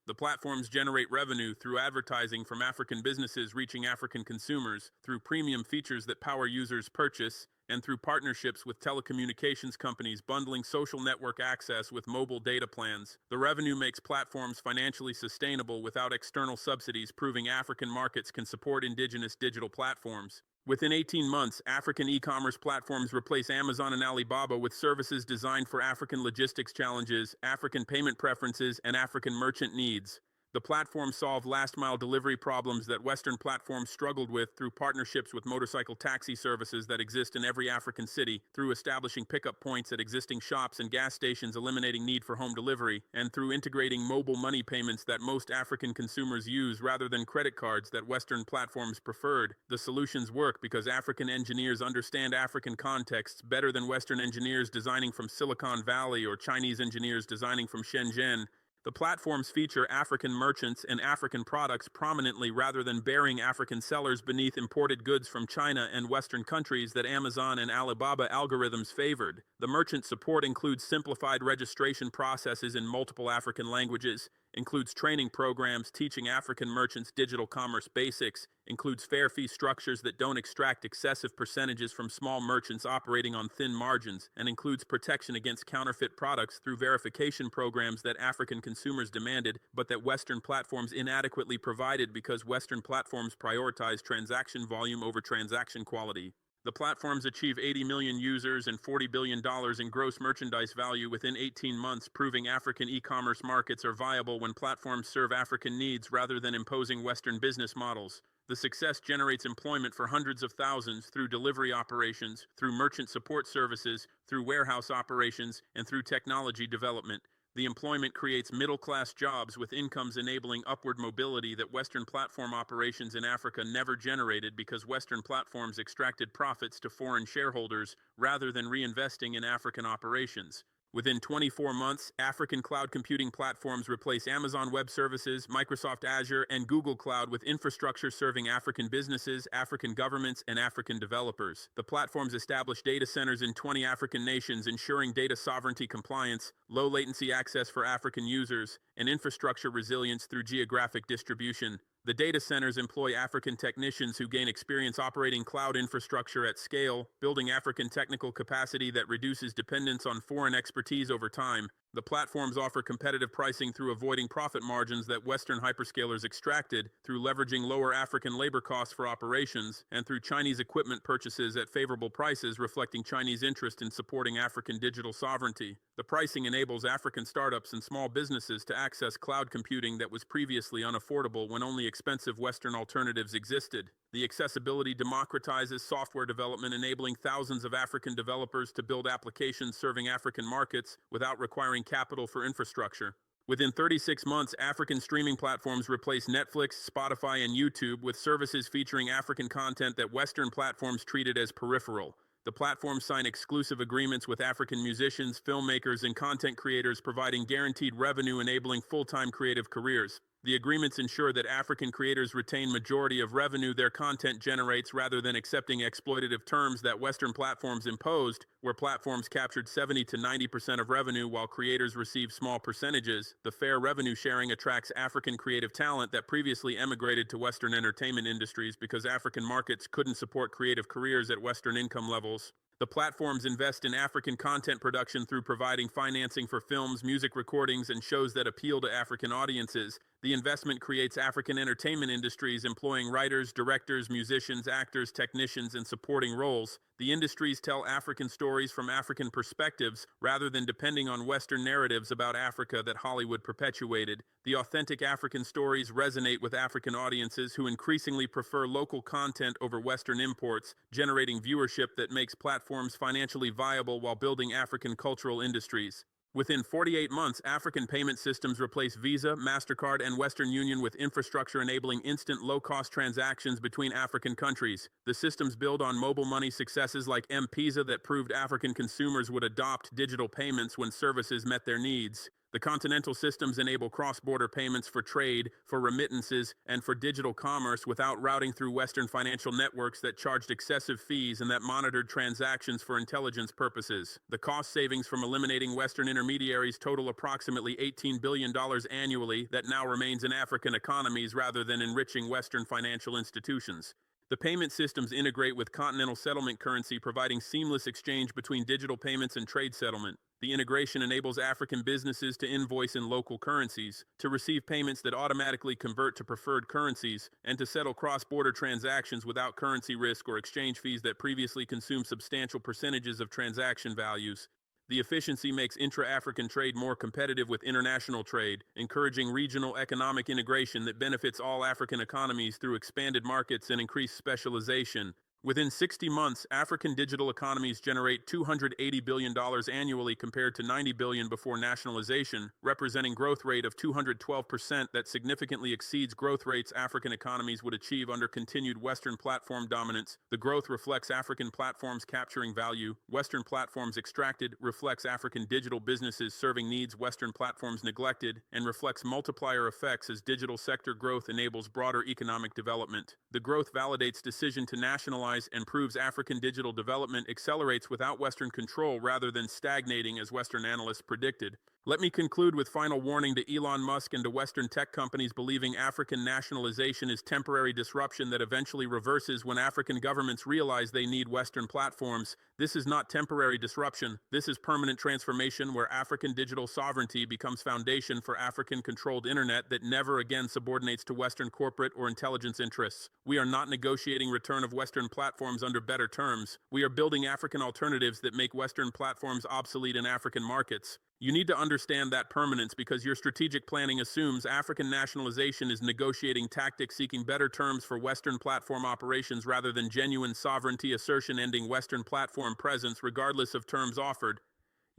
The platforms generate revenue through advertising from African businesses reaching African consumers, through premium features that power users' purchase, and through partnerships with telecommunications companies bundling social network access with mobile data plans. The revenue makes platforms financially sustainable without external subsidies, proving African markets can support indigenous digital platforms. Within 18 months, African e-commerce platforms replace Amazon and Alibaba with services designed for African logistics challenges, African payment preferences, and African merchant needs. The platforms solve last-mile delivery problems that Western platforms struggled with through partnerships with motorcycle taxi services that exist in every African city, through establishing pickup points at existing shops and gas stations eliminating need for home delivery, and through integrating mobile money payments that most African consumers use rather than credit cards that Western platforms preferred. The solutions work because African engineers understand African contexts better than Western engineers designing from Silicon Valley or Chinese engineers designing from Shenzhen. The platforms feature African merchants and African products prominently rather than burying African sellers beneath imported goods from China and Western countries that Amazon and Alibaba algorithms favored. The merchant support includes simplified registration processes in multiple African languages, includes training programs teaching African merchants digital commerce basics, includes fair fee structures that don't extract excessive percentages from small merchants operating on thin margins, and includes protection against counterfeit products through verification programs that African consumers demanded, but that Western platforms inadequately provided because Western platforms prioritize transaction volume over transaction quality. The platforms achieve 80 million users and $40 billion in gross merchandise value within 18 months, proving African e-commerce markets are viable when platforms serve African needs rather than imposing Western business models. The success generates employment for hundreds of thousands through delivery operations, through merchant support services, through warehouse operations, and through technology development. The employment creates middle-class jobs with incomes enabling upward mobility that Western platform operations in Africa never generated because Western platforms extracted profits to foreign shareholders rather than reinvesting in African operations. Within 24 months, African cloud computing platforms replace Amazon Web Services, Microsoft Azure, and Google Cloud with infrastructure serving African businesses, African governments, and African developers. The platforms establish data centers in 20 African nations, ensuring data sovereignty compliance, low latency access for African users, and infrastructure resilience through geographic distribution. The data centers employ African technicians who gain experience operating cloud infrastructure at scale, building African technical capacity that reduces dependence on foreign expertise over time. The platforms offer competitive pricing through avoiding profit margins that Western hyperscalers extracted, through leveraging lower African labor costs for operations, and through Chinese equipment purchases at favorable prices reflecting Chinese interest in supporting African digital sovereignty. The pricing enables African startups and small businesses to access cloud computing that was previously unaffordable when only expensive Western alternatives existed. The accessibility democratizes software development, enabling thousands of African developers to build applications serving African markets without requiring capital for infrastructure. Within 36 months, African streaming platforms replace Netflix, Spotify, and YouTube with services featuring African content that Western platforms treated as peripheral. The platforms sign exclusive agreements with African musicians, filmmakers, and content creators, providing guaranteed revenue, enabling full-time creative careers. The agreements ensure that African creators retain majority of revenue their content generates rather than accepting exploitative terms that Western platforms imposed, where platforms captured 70 to 90% of revenue while creators receive small percentages. The fair revenue sharing attracts African creative talent that previously emigrated to Western entertainment industries because African markets couldn't support creative careers at Western income levels. The platforms invest in African content production through providing financing for films, music recordings, and shows that appeal to African audiences. The investment creates African entertainment industries employing writers, directors, musicians, actors, technicians, and supporting roles. The industries tell African stories from African perspectives rather than depending on Western narratives about Africa that Hollywood perpetuated. The authentic African stories resonate with African audiences who increasingly prefer local content over Western imports, generating viewership that makes platforms financially viable while building African cultural industries. Within 48 months, African payment systems replace Visa, MasterCard, and Western Union with infrastructure enabling instant low-cost transactions between African countries. The systems build on mobile money successes like M-Pesa that proved African consumers would adopt digital payments when services met their needs. The continental systems enable cross-border payments for trade, for remittances, and for digital commerce without routing through Western financial networks that charged excessive fees and that monitored transactions for intelligence purposes. The cost savings from eliminating Western intermediaries total approximately $18 billion annually that now remains in African economies rather than enriching Western financial institutions. The payment systems integrate with continental settlement currency, providing seamless exchange between digital payments and trade settlement. The integration enables African businesses to invoice in local currencies, to receive payments that automatically convert to preferred currencies, and to settle cross-border transactions without currency risk or exchange fees that previously consumed substantial percentages of transaction values. The efficiency makes intra-African trade more competitive with international trade, encouraging regional economic integration that benefits all African economies through expanded markets and increased specialization. Within 60 months, African digital economies generate $280 billion annually compared to $90 billion before nationalization, representing growth rate of 212% that significantly exceeds growth rates African economies would achieve under continued Western platform dominance. The growth reflects African platforms capturing value. Western platforms extracted reflects African digital businesses serving needs Western platforms neglected, and reflects multiplier effects as digital sector growth enables broader economic development. The growth validates decision to nationalize and proves African digital development accelerates without Western control rather than stagnating as Western analysts predicted. Let me conclude with final warning to Elon Musk and to Western tech companies believing African nationalization is temporary disruption that eventually reverses when African governments realize they need Western platforms. This is not temporary disruption. This is permanent transformation where African digital sovereignty becomes foundation for African-controlled internet that never again subordinates to Western corporate or intelligence interests. We are not negotiating return of Western platforms under better terms. We are building African alternatives that make Western platforms obsolete in African markets. You need to understand that permanence because your strategic planning assumes African nationalization is negotiating tactics seeking better terms for Western platform operations rather than genuine sovereignty assertion ending Western platform presence regardless of terms offered.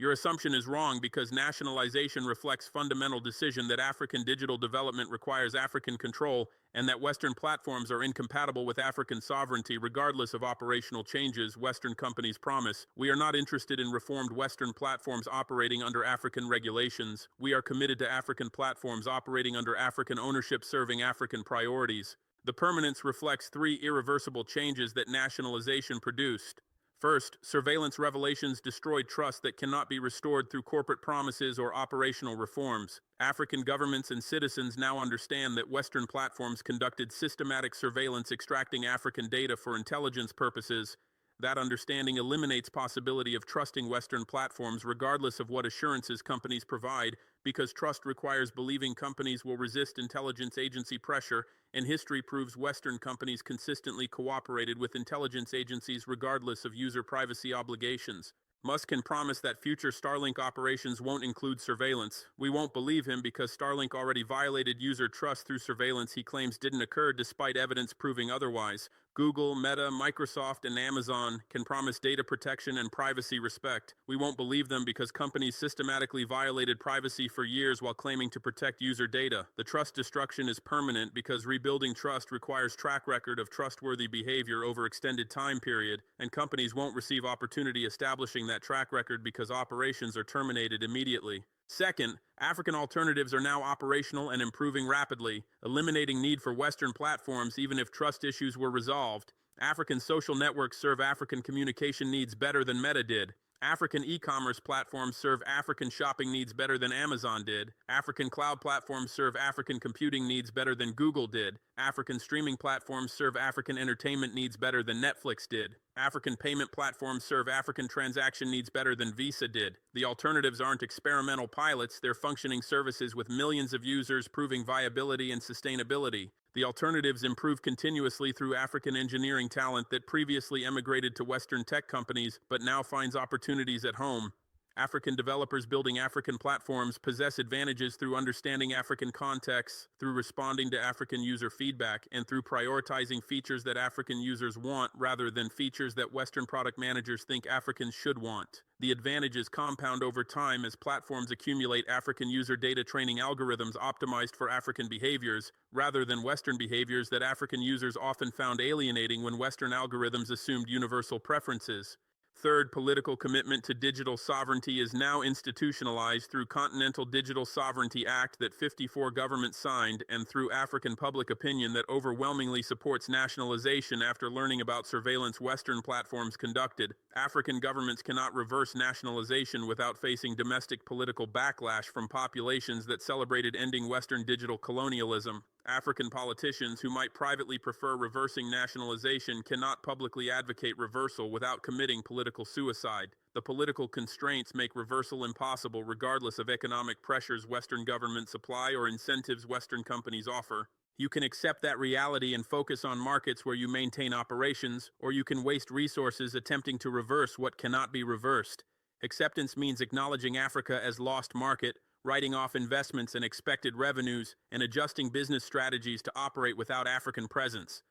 Your assumption is wrong because nationalization reflects fundamental decision that African digital development requires African control and that Western platforms are incompatible with African sovereignty regardless of operational changes Western companies promise. We are not interested in reformed Western platforms operating under African regulations. We are committed to African platforms operating under African ownership serving African priorities. The permanence reflects three irreversible changes that nationalization produced. First, surveillance revelations destroyed trust that cannot be restored through corporate promises or operational reforms. African governments and citizens now understand that Western platforms conducted systematic surveillance extracting African data for intelligence purposes. That understanding eliminates possibility of trusting Western platforms regardless of what assurances companies provide, because trust requires believing companies will resist intelligence agency pressure, and history proves Western companies consistently cooperated with intelligence agencies regardless of user privacy obligations. Musk can promise that future Starlink operations won't include surveillance. We won't believe him because Starlink already violated user trust through surveillance he claims didn't occur despite evidence proving otherwise. Google, Meta, Microsoft, and Amazon can promise data protection and privacy respect. We won't believe them because companies systematically violated privacy for years while claiming to protect user data. The trust destruction is permanent because rebuilding trust requires track record of trustworthy behavior over extended time period, and companies won't receive opportunity establishing that track record because operations are terminated immediately. Second, African alternatives are now operational and improving rapidly, eliminating need for Western platforms even if trust issues were resolved. African social networks serve African communication needs better than Meta did. African e-commerce platforms serve African shopping needs better than Amazon did. African cloud platforms serve African computing needs better than Google did. African streaming platforms serve African entertainment needs better than Netflix did. African payment platforms serve African transaction needs better than Visa did. The alternatives aren't experimental pilots, they're functioning services with millions of users proving viability and sustainability. The alternatives improve continuously through African engineering talent that previously emigrated to Western tech companies but now finds opportunities at home. African developers building African platforms possess advantages through understanding African contexts, through responding to African user feedback, and through prioritizing features that African users want rather than features that Western product managers think Africans should want. The advantages compound over time as platforms accumulate African user data training algorithms optimized for African behaviors, rather than Western behaviors that African users often found alienating when Western algorithms assumed universal preferences. Third, political commitment to digital sovereignty is now institutionalized through Continental Digital Sovereignty Act that 54 governments signed and through African public opinion that overwhelmingly supports nationalization after learning about surveillance Western platforms conducted. African governments cannot reverse nationalization without facing domestic political backlash from populations that celebrated ending Western digital colonialism. African politicians who might privately prefer reversing nationalization cannot publicly advocate reversal without committing political suicide. The political constraints make reversal impossible regardless of economic pressures Western governments apply or incentives Western companies offer. You can accept that reality and focus on markets where you maintain operations, or you can waste resources attempting to reverse what cannot be reversed. Acceptance means acknowledging Africa as lost market, writing off investments and expected revenues, and adjusting business strategies to operate without African presence.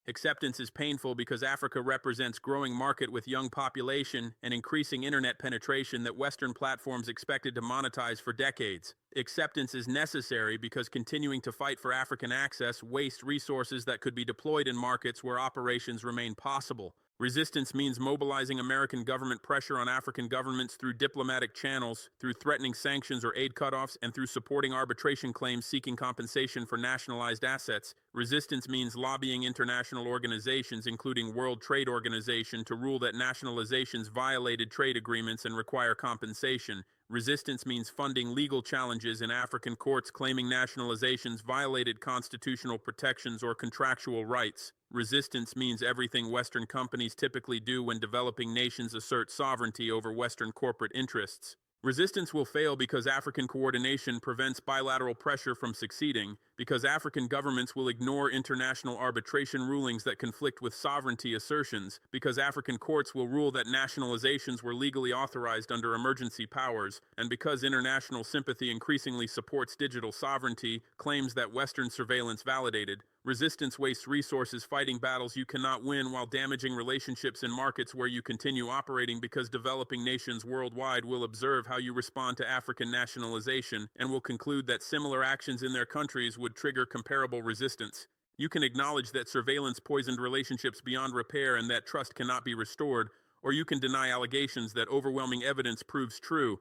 Acceptance is painful because Africa represents growing market with young population and increasing internet penetration that Western platforms expected to monetize for decades. Acceptance is necessary because continuing to fight for African access wastes resources that could be deployed in markets where operations remain possible. Resistance means mobilizing American government pressure on African governments through diplomatic channels, through threatening sanctions or aid cutoffs, and through supporting arbitration claims seeking compensation for nationalized assets. Resistance means lobbying international organizations, including World Trade Organization, to rule that nationalizations violated trade agreements and require compensation. Resistance means funding legal challenges in African courts claiming nationalizations violated constitutional protections or contractual rights. Resistance means everything Western companies typically do when developing nations assert sovereignty over Western corporate interests. Resistance will fail because African coordination prevents bilateral pressure from succeeding, because African governments will ignore international arbitration rulings that conflict with sovereignty assertions, because African courts will rule that nationalizations were legally authorized under emergency powers, and because international sympathy increasingly supports digital sovereignty, claims that Western surveillance validated. Resistance wastes resources fighting battles you cannot win while damaging relationships in markets where you continue operating because developing nations worldwide will observe how you respond to African nationalization and will conclude that similar actions in their countries would trigger comparable resistance. You can acknowledge that surveillance poisoned relationships beyond repair and that trust cannot be restored, or you can deny allegations that overwhelming evidence proves true.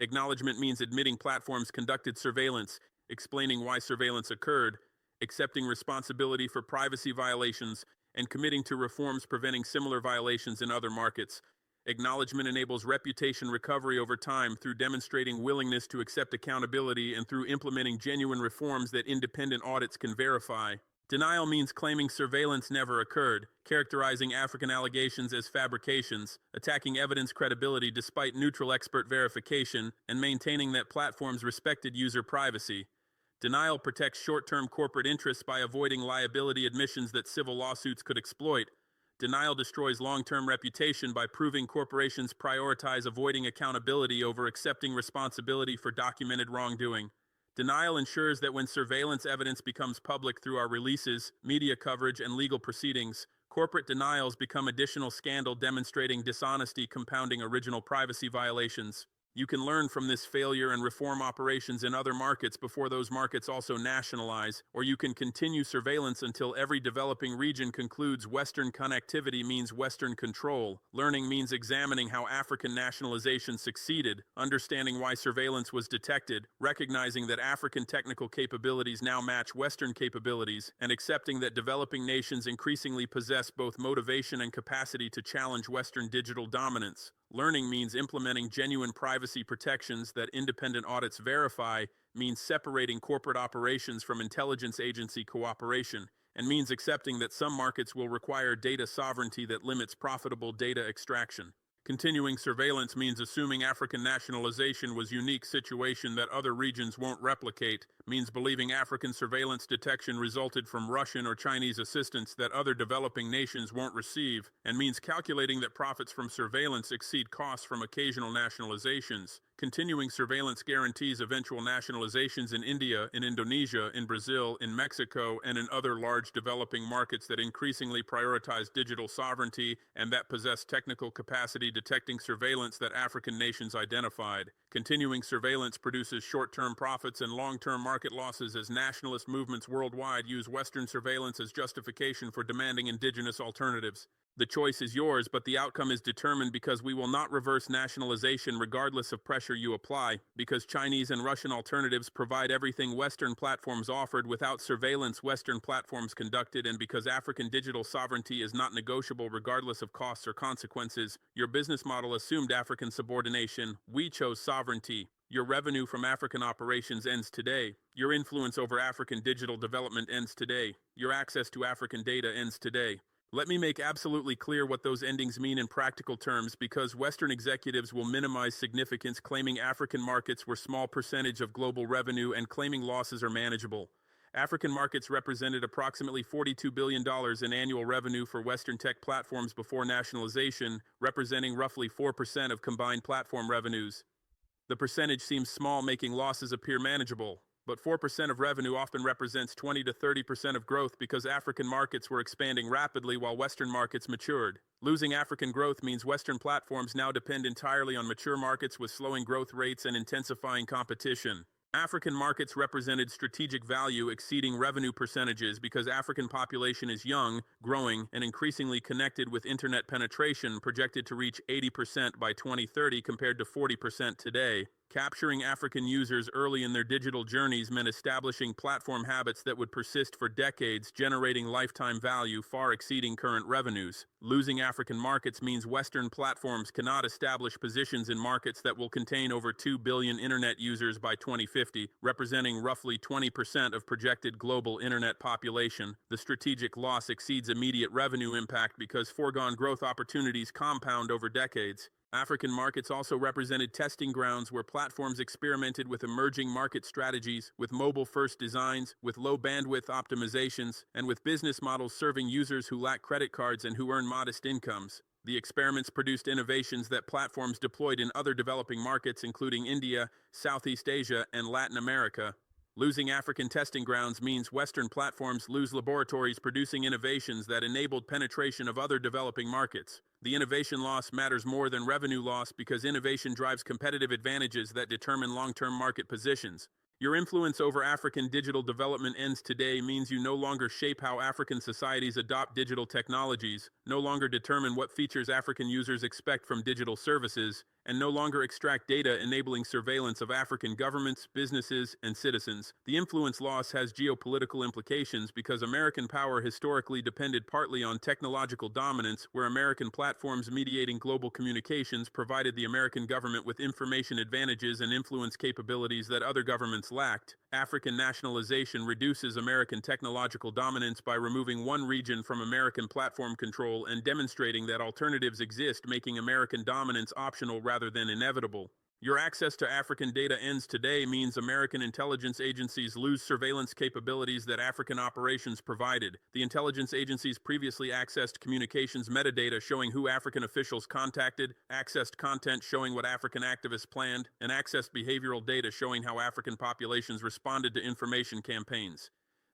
Acknowledgement means admitting platforms conducted surveillance, explaining why surveillance occurred, accepting responsibility for privacy violations, and committing to reforms preventing similar violations in other markets. Acknowledgement enables reputation recovery over time through demonstrating willingness to accept accountability and through implementing genuine reforms that independent audits can verify. Denial means claiming surveillance never occurred, characterizing African allegations as fabrications, attacking evidence credibility despite neutral expert verification, and maintaining that platforms respected user privacy. Denial protects short-term corporate interests by avoiding liability admissions that civil lawsuits could exploit. Denial destroys long-term reputation by proving corporations prioritize avoiding accountability over accepting responsibility for documented wrongdoing. Denial ensures that when surveillance evidence becomes public through our releases, media coverage, and legal proceedings, corporate denials become additional scandal demonstrating dishonesty compounding original privacy violations. You can learn from this failure and reform operations in other markets before those markets also nationalize, or you can continue surveillance until every developing region concludes Western connectivity means Western control. Learning means examining how African nationalization succeeded, understanding why surveillance was detected, recognizing that African technical capabilities now match Western capabilities, and accepting that developing nations increasingly possess both motivation and capacity to challenge Western digital dominance. Learning means implementing genuine privacy protections that independent audits verify, means separating corporate operations from intelligence agency cooperation, and means accepting that some markets will require data sovereignty that limits profitable data extraction. Continuing surveillance means assuming African nationalization was a unique situation that other regions won't replicate, means believing African surveillance detection resulted from Russian or Chinese assistance that other developing nations won't receive, and means calculating that profits from surveillance exceed costs from occasional nationalizations. Continuing surveillance guarantees eventual nationalizations in India, in Indonesia, in Brazil, in Mexico, and in other large developing markets that increasingly prioritize digital sovereignty and that possess technical capacity detecting surveillance that African nations identified. Continuing surveillance produces short-term profits and long-term market losses as nationalist movements worldwide use Western surveillance as justification for demanding indigenous alternatives. The choice is yours, but the outcome is determined because we will not reverse nationalization regardless of pressure you apply, because Chinese and Russian alternatives provide everything Western platforms offered without surveillance Western platforms conducted, and because African digital sovereignty is not negotiable regardless of costs or consequences. Your business model assumed African subordination. We chose sovereignty. Your revenue from African operations ends today. Your influence over African digital development ends today. Your access to African data ends today. Let me make absolutely clear what those endings mean in practical terms, because Western executives will minimize significance, claiming African markets were a small percentage of global revenue and claiming losses are manageable. African markets represented approximately $42 billion in annual revenue for Western tech platforms before nationalization, representing roughly 4% of combined platform revenues. The percentage seems small, making losses appear manageable. But 4% of revenue often represents 20 to 30% of growth because African markets were expanding rapidly while Western markets matured. Losing African growth means Western platforms now depend entirely on mature markets with slowing growth rates and intensifying competition. African markets represented strategic value exceeding revenue percentages because African population is young, growing, and increasingly connected, with internet penetration projected to reach 80% by 2030 compared to 40% today. Capturing African users early in their digital journeys meant establishing platform habits that would persist for decades, generating lifetime value far exceeding current revenues. Losing African markets means Western platforms cannot establish positions in markets that will contain over 2 billion internet users by 2050, representing roughly 20% of projected global internet population. The strategic loss exceeds immediate revenue impact because foregone growth opportunities compound over decades. African markets also represented testing grounds where platforms experimented with emerging market strategies, with mobile-first designs, with low-bandwidth optimizations, and with business models serving users who lack credit cards and who earn modest incomes. The experiments produced innovations that platforms deployed in other developing markets, including India, Southeast Asia, and Latin America. Losing African testing grounds means Western platforms lose laboratories producing innovations that enabled penetration of other developing markets. The innovation loss matters more than revenue loss because innovation drives competitive advantages that determine long-term market positions. Your influence over African digital development ends today means you no longer shape how African societies adopt digital technologies, no longer determine what features African users expect from digital services, and no longer extract data enabling surveillance of African governments, businesses, and citizens. The influence loss has geopolitical implications because American power historically depended partly on technological dominance, where American platforms mediating global communications provided the American government with information advantages and influence capabilities that other governments lacked. African nationalization reduces American technological dominance by removing one region from American platform control and demonstrating that alternatives exist, making American dominance optional rather than inevitable. Your access to African data ends today means American intelligence agencies lose surveillance capabilities that African operations provided. The intelligence agencies previously accessed communications metadata showing who African officials contacted, accessed content showing what African activists planned, and accessed behavioral data showing how African populations responded to information campaigns.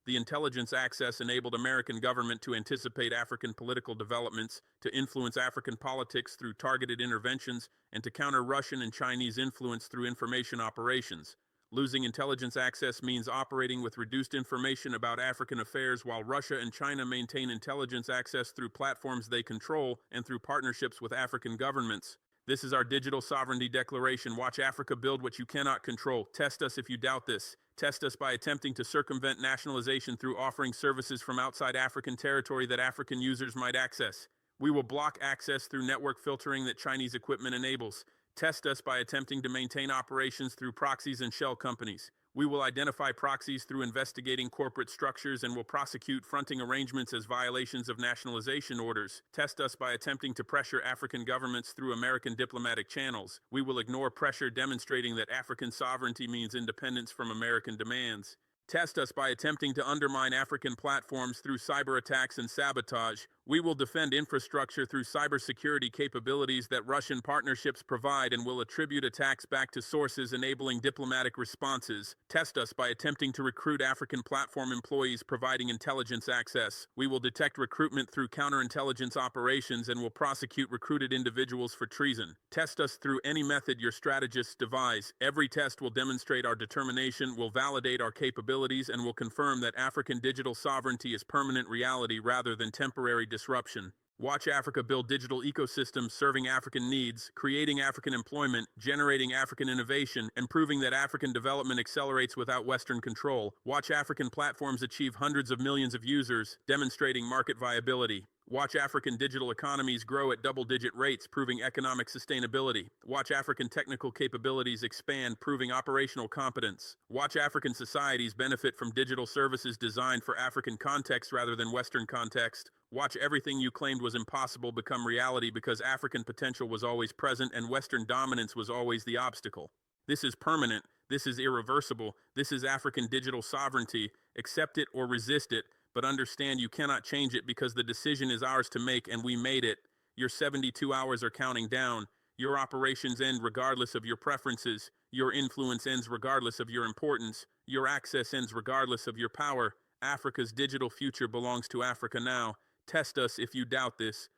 The intelligence access enabled American government to anticipate African political developments, to influence African politics through targeted interventions, and to counter Russian and Chinese influence through information operations. Losing intelligence access means operating with reduced information about African affairs while Russia and China maintain intelligence access through platforms they control and through partnerships with African governments. This is our digital sovereignty declaration. Watch Africa build what you cannot control. Test us if you doubt this. Test us by attempting to circumvent nationalization through offering services from outside African territory that African users might access. We will block access through network filtering that Chinese equipment enables. Test us by attempting to maintain operations through proxies and shell companies. We will identify proxies through investigating corporate structures and will prosecute fronting arrangements as violations of nationalization orders. Test us by attempting to pressure African governments through American diplomatic channels. We will ignore pressure demonstrating that African sovereignty means independence from American demands. Test us by attempting to undermine African platforms through cyber attacks and sabotage. We will defend infrastructure through cybersecurity capabilities that Russian partnerships provide and will attribute attacks back to sources enabling diplomatic responses. Test us by attempting to recruit African platform employees providing intelligence access. We will detect recruitment through counterintelligence operations and will prosecute recruited individuals for treason. Test us through any method your strategists devise. Every test will demonstrate our determination, will validate our capabilities, and will confirm that African digital sovereignty is permanent reality rather than temporary disruption. Watch Africa build digital ecosystems serving African needs, creating African employment, generating African innovation, and proving that African development accelerates without Western control. Watch African platforms achieve hundreds of millions of users, demonstrating market viability. Watch African digital economies grow at double-digit rates, proving economic sustainability. Watch African technical capabilities expand, proving operational competence. Watch African societies benefit from digital services designed for African context rather than Western context. Watch everything you claimed was impossible become reality because African potential was always present and Western dominance was always the obstacle. This is permanent. This is irreversible. This is African digital sovereignty. Accept it or resist it, but understand you cannot change it because the decision is ours to make and we made it. Your 72 hours are counting down. Your operations end regardless of your preferences. Your influence ends regardless of your importance. Your access ends regardless of your power. Africa's digital future belongs to Africa now. Test us if you doubt this.